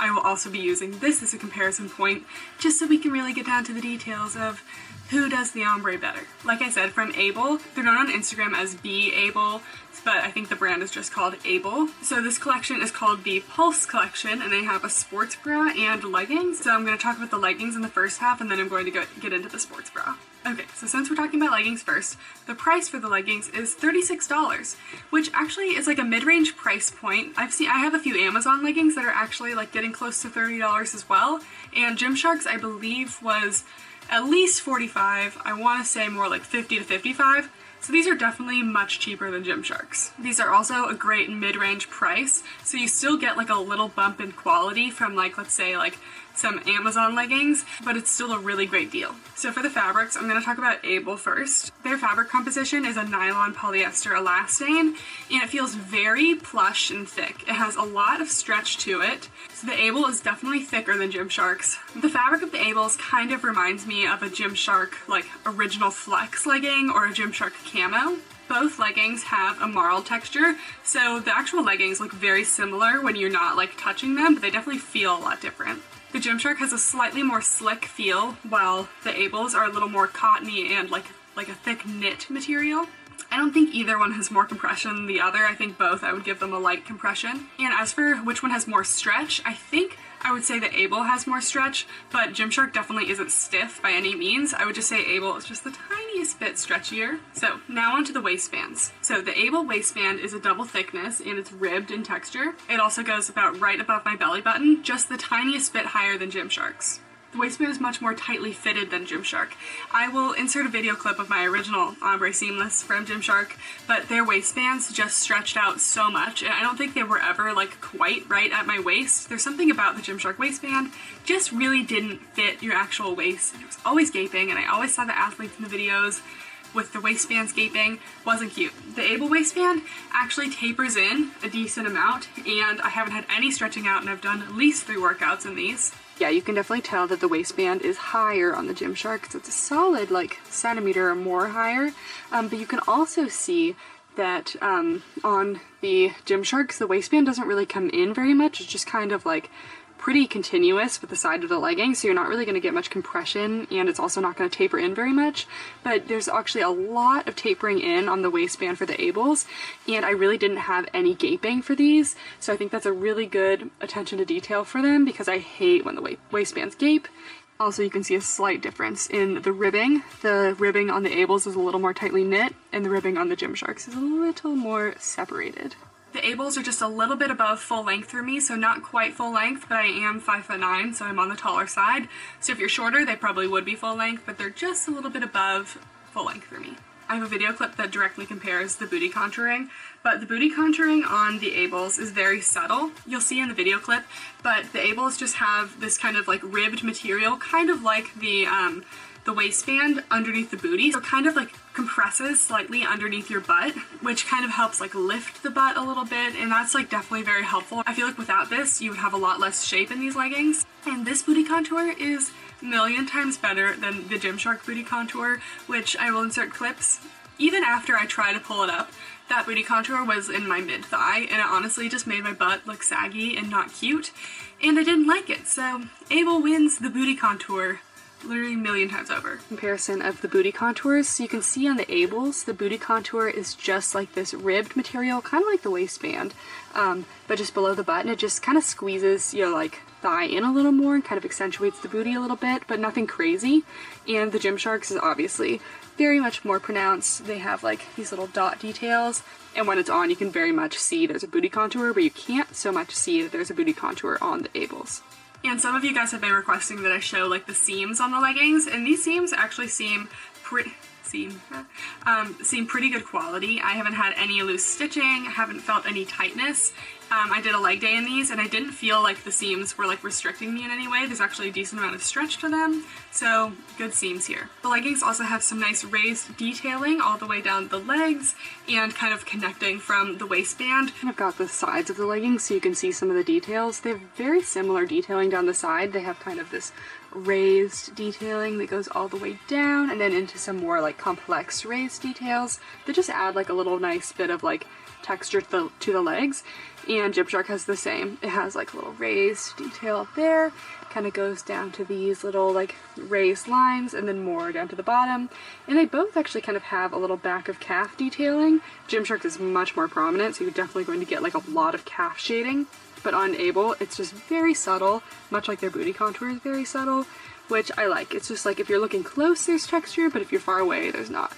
I will also be using this as a comparison point, just so we can really get down to the details of who does the ombre better. Like I said, from AYBL, they're known on Instagram as AYBL, but I think the brand is just called AYBL. So this collection is called the Pulse collection, and they have a sports bra and leggings. So I'm going to talk about the leggings in the first half, and then I'm going to get into the sports bra. Okay, so since we're talking about leggings first, the price for the leggings is $36, which actually is like a mid-range price point. I have a few Amazon leggings that are actually like getting close to $30 as well, and Gymshark's I believe was at least $45. I want to say more like $50 to $55. So these are definitely much cheaper than Gymshark's. These are also a great mid-range price, so you still get like a little bump in quality from like, let's say like some Amazon leggings, but it's still a really great deal. So for the fabrics, I'm going to talk about AYBL first. Their fabric composition is a nylon polyester elastane, and it feels very plush and thick. It has a lot of stretch to it, so the AYBL is definitely thicker than Gymshark's. The fabric of the AYBLs kind of reminds me of a Gymshark like original flex legging or a Gymshark camo. Both leggings have a marl texture, so the actual leggings look very similar when you're not like touching them, but they definitely feel a lot different. The Gymshark has a slightly more slick feel, while the AYBLs are a little more cottony and like a thick knit material. I don't think either one has more compression than the other. I think both, I would give them a light compression. And as for which one has more stretch, I think I would say that AYBL has more stretch, but Gymshark definitely isn't stiff by any means. I would just say AYBL is just the tiniest bit stretchier. So now onto the waistbands. So the AYBL waistband is a double thickness and it's ribbed in texture. It also goes about right above my belly button, just the tiniest bit higher than Gymshark's. The waistband is much more tightly fitted than Gymshark. I will insert a video clip of my original ombre seamless from Gymshark, but their waistbands just stretched out so much, and I don't think they were ever like quite right at my waist. There's something about the Gymshark waistband just really didn't fit your actual waist. It was always gaping, and I always saw the athletes in the videos with the waistbands gaping. Wasn't cute. The AYBL waistband actually tapers in a decent amount, and I haven't had any stretching out, and I've done at least 3 workouts in these. Yeah, you can definitely tell that the waistband is higher on the Gymshark, because it's a solid like centimeter or more higher, but you can also see that on the Gymsharks, the waistband doesn't really come in very much. It's just kind of like pretty continuous with the side of the legging, so you're not really going to get much compression, and it's also not going to taper in very much. But there's actually a lot of tapering in on the waistband for the AYBLs, and I really didn't have any gaping for these, so I think that's a really good attention to detail for them, because I hate when the waistbands gape. Also, you can see a slight difference in the ribbing. The ribbing on the AYBLs is a little more tightly knit, and the ribbing on the Gymsharks is a little more separated. The AYBLs are just a little bit above full length for me, so not quite full length, but I am 5'9", so I'm on the taller side. So if you're shorter, they probably would be full length, but they're just a little bit above full length for me. I have a video clip that directly compares the booty contouring, but the booty contouring on the AYBLs is very subtle. You'll see in the video clip, but the AYBLs just have this kind of like ribbed material, kind of like the waistband underneath the booty, so it kind of like compresses slightly underneath your butt, which kind of helps like lift the butt a little bit, and that's like definitely very helpful. I feel like without this, you would have a lot less shape in these leggings. And this booty contour is a million times better than the Gymshark booty contour, which I will insert clips. Even after I try to pull it up, that booty contour was in my mid-thigh, and it honestly just made my butt look saggy and not cute, and I didn't like it. So AYBL wins the booty contour literally a million times over. Comparison of the booty contours. So you can see on the AYBLs, the booty contour is just like this ribbed material, kind of like the waistband, but just below the butt, and it just kind of squeezes your like thigh in a little more and kind of accentuates the booty a little bit, but nothing crazy. And the Gymsharks is obviously very much more pronounced. They have like these little dot details, and when it's on, you can very much see there's a booty contour, but you can't so much see that there's a booty contour on the AYBLs. And some of you guys have been requesting that I show like the seams on the leggings, and these seams actually seem pretty good quality. I haven't had any loose stitching, haven't felt any tightness. I did a leg day in these, and I didn't feel like the seams were like restricting me in any way. There's actually a decent amount of stretch to them, so good seams here. The leggings also have some nice raised detailing all the way down the legs and kind of connecting from the waistband. I've got the sides of the leggings so you can see some of the details. They have very similar detailing down the side. They have kind of this raised detailing that goes all the way down and then into some more like complex raised details that just add like a little nice bit of like texture to the legs, and Gymshark has the same. It has like a little raised detail up there, kind of goes down to these little like raised lines, and then more down to the bottom. And they both actually kind of have a little back of calf detailing. Gymshark is much more prominent, so you're definitely going to get like a lot of calf shading. But on AYBL, it's just very subtle, much like their booty contour is very subtle, which I like. It's just like if you're looking close, there's texture, but if you're far away, there's not.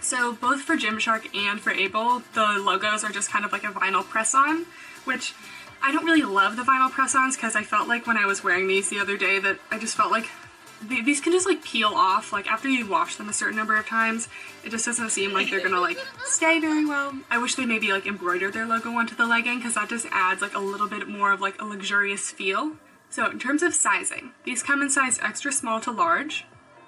So both for Gymshark and for AYBL, the logos are just kind of like a vinyl press-on, which I don't really love the vinyl press-ons because I felt like when I was wearing these the other day that I just felt like these can just like peel off, like after you wash them a certain number of times. It just doesn't seem like they're gonna like stay very well. I wish they maybe like embroidered their logo onto the legging because that just adds like a little bit more of like a luxurious feel. So in terms of sizing, these come in size extra small to large.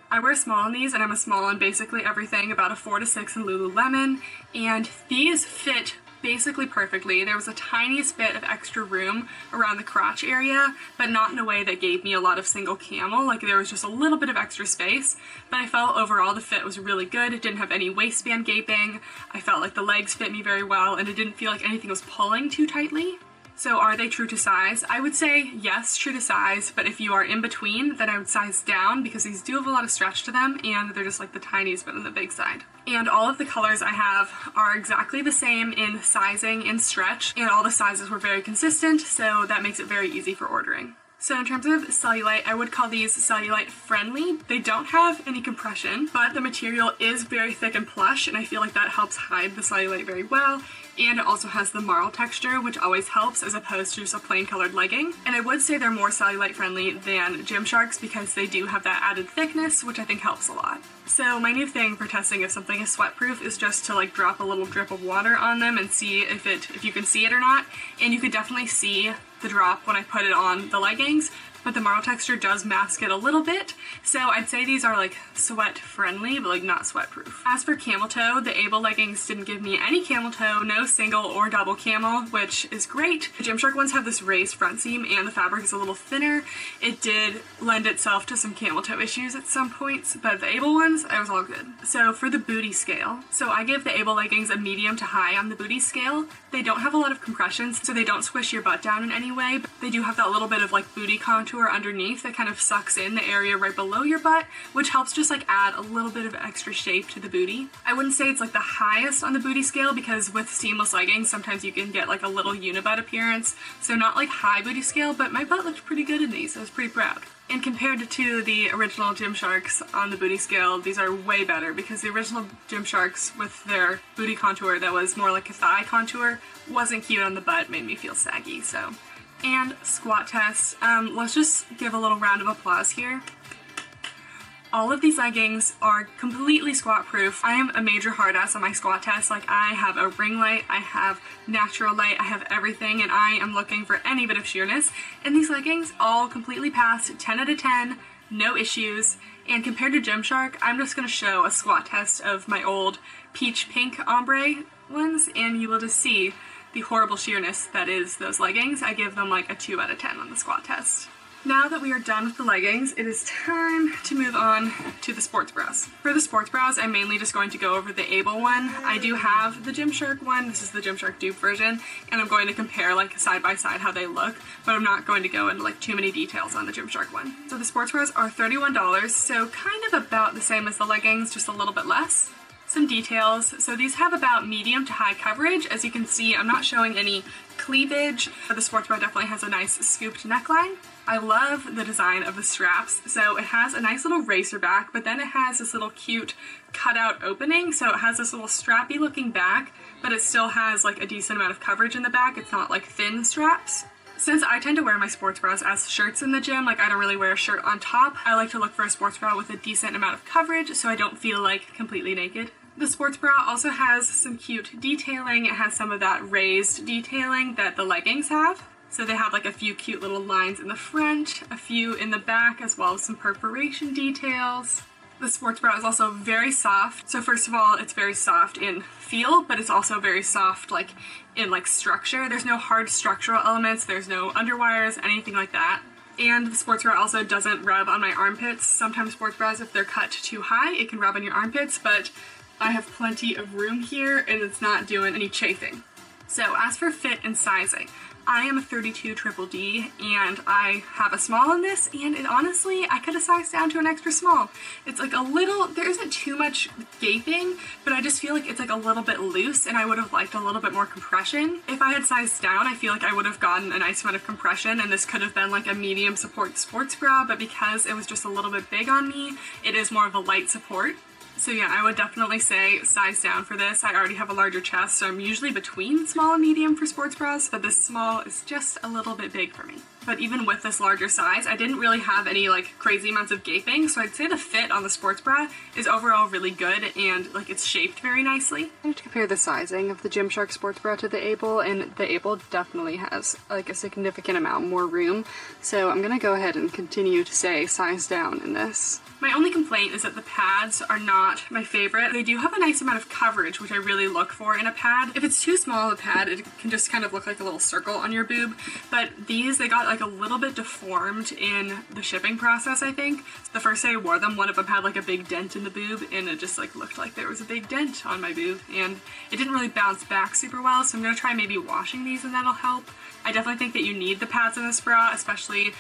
I wear small in these, and I'm a small in basically everything, about a 4 to 6 in Lululemon, and these fit basically perfectly. There was a tiniest bit of extra room around the crotch area, but not in a way that gave me a lot of single camel. Like there was just a little bit of extra space, but I felt overall the fit was really good. It didn't have any waistband gaping. I felt like the legs fit me very well, and it didn't feel like anything was pulling too tightly. So are they true to size? I would say yes, true to size, but if you are in between, then I would size down because these do have a lot of stretch to them and they're just like the tiniest bit on the big side. And all of the colors I have are exactly the same in sizing and stretch, and all the sizes were very consistent, so that makes it very easy for ordering. So in terms of cellulite, I would call these cellulite friendly. They don't have any compression, but the material is very thick and plush, and I feel like that helps hide the cellulite very well. And it also has the marl texture, which always helps as opposed to just a plain colored legging. And I would say they're more cellulite friendly than Gymshark's because they do have that added thickness, which I think helps a lot. So my new thing for testing if something is sweatproof is just to like drop a little drip of water on them and see if you can see it or not. And you could definitely see the drop when I put it on the leggings, but the marl texture does mask it a little bit. So I'd say these are like sweat friendly, but like not sweat proof. As for camel toe, the AYBL leggings didn't give me any camel toe, no single or double camel, which is great. The Gymshark ones have this raised front seam and the fabric is a little thinner. It did lend itself to some camel toe issues at some points, but the AYBL ones, I was all good. So for the booty scale, so I give the AYBL leggings a medium to high on the booty scale. They don't have a lot of compressions, so they don't squish your butt down in any way, but they do have that little bit of like booty contour underneath that kind of sucks in the area right below your butt, which helps just like add a little bit of extra shape to the booty. I wouldn't say it's like the highest on the booty scale because with seamless leggings sometimes you can get like a little unibutt appearance, so not like high booty scale, but my butt looked pretty good in these. I was pretty proud. And compared to the original Gymsharks on the booty scale, these are way better because the original Gymsharks with their booty contour that was more like a thigh contour wasn't cute on the butt, made me feel saggy. So, and squat test. Let's just give a little round of applause here. All of these leggings are completely squat proof. I am a major hard ass on my squat test. Like I have a ring light, I have natural light, I have everything, and I am looking for any bit of sheerness. And these leggings all completely passed 10 out of 10, no issues. And compared to Gymshark, I'm just gonna show a squat test of my old peach pink ombre ones, and you will just see the horrible sheerness that is those leggings. I give them like a 2 out of 10 on the squat test. Now that we are done with the leggings, it is time to move on to the sports bras. For the sports bras, I'm mainly just going to go over the AYBL one. I do have the Gymshark one. This is the Gymshark dupe version, and I'm going to compare like side by side how they look, but I'm not going to go into like too many details on the Gymshark one. So the sports bras are $31, so kind of about the same as the leggings, just a little bit less. Some details. So these have about medium to high coverage. As you can see, I'm not showing any cleavage. The sports bra definitely has a nice scooped neckline. I love the design of the straps. So it has a nice little racer back, but then it has this little cute cutout opening. So it has this little strappy looking back, but it still has like a decent amount of coverage in the back. It's not like thin straps. Since I tend to wear my sports bras as shirts in the gym, like I don't really wear a shirt on top, I like to look for a sports bra with a decent amount of coverage so I don't feel like completely naked. The sports bra also has some cute detailing. It has some of that raised detailing that the leggings have. So they have like a few cute little lines in the front, a few in the back, as well as some perforation details. The sports bra is also very soft. So first of all, it's very soft in feel, but it's also very soft like in like structure. There's no hard structural elements, there's no underwires, anything like that. And the sports bra also doesn't rub on my armpits. Sometimes sports bras, if they're cut too high, it can rub on your armpits, but I have plenty of room here and it's not doing any chafing. So as for fit and sizing, I am a 32 triple D and I have a small in this, and honestly, I could have sized down to an extra small. It's like a little, there isn't too much gaping, but I just feel like it's like a little bit loose and I would have liked a little bit more compression. If I had sized down, I feel like I would have gotten a nice amount of compression, and this could have been like a medium support sports bra, but because it was just a little bit big on me, it is more of a light support. So yeah, I would definitely say size down for this. I already have a larger chest, so I'm usually between small and medium for sports bras, but this small is just a little bit big for me. But even with this larger size, I didn't really have any like crazy amounts of gaping, so I'd say the fit on the sports bra is overall really good, and like it's shaped very nicely. I have to compare the sizing of the Gymshark sports bra to the AYBL, and the AYBL definitely has like a significant amount more room, so I'm gonna go ahead and continue to say size down in this. My only complaint is that the pads are not my favorite. They do have a nice amount of coverage, which I really look for in a pad. If it's too small of a pad, it can just kind of look like a little circle on your boob. But these, they got like a little bit deformed in the shipping process, I think. The first day I wore them, one of them had like a big dent in the boob, and it just like looked like there was a big dent on my boob, and it didn't really bounce back super well, so I'm gonna try maybe washing these and that'll help. I definitely think that you need the pads in this bra, especially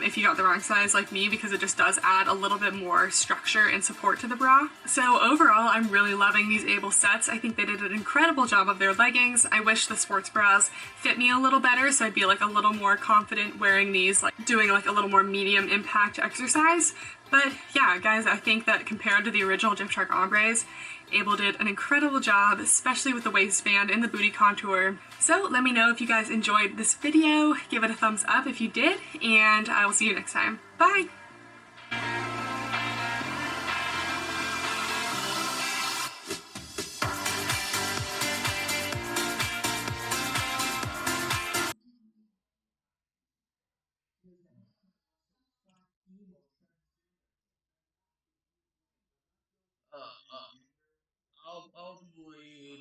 if you got the wrong size like me, because it just does add a little bit more structure and support to the bra. So overall, I'm really loving these AYBL sets. I think they did an incredible job of their leggings. I wish the sports bras fit me a little better, so I'd be like a little more confident wearing these, like doing like a little more medium impact exercise. But yeah, guys, I think that compared to the original Gymshark Ombres, AYBL did an incredible job, especially with the waistband and the booty contour. So let me know if you guys enjoyed this video. Give it a thumbs up if you did, and I will see you next time. Bye! I'll do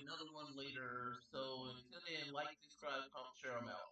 another one later. So until then, like, subscribe, comment, share. I'm out.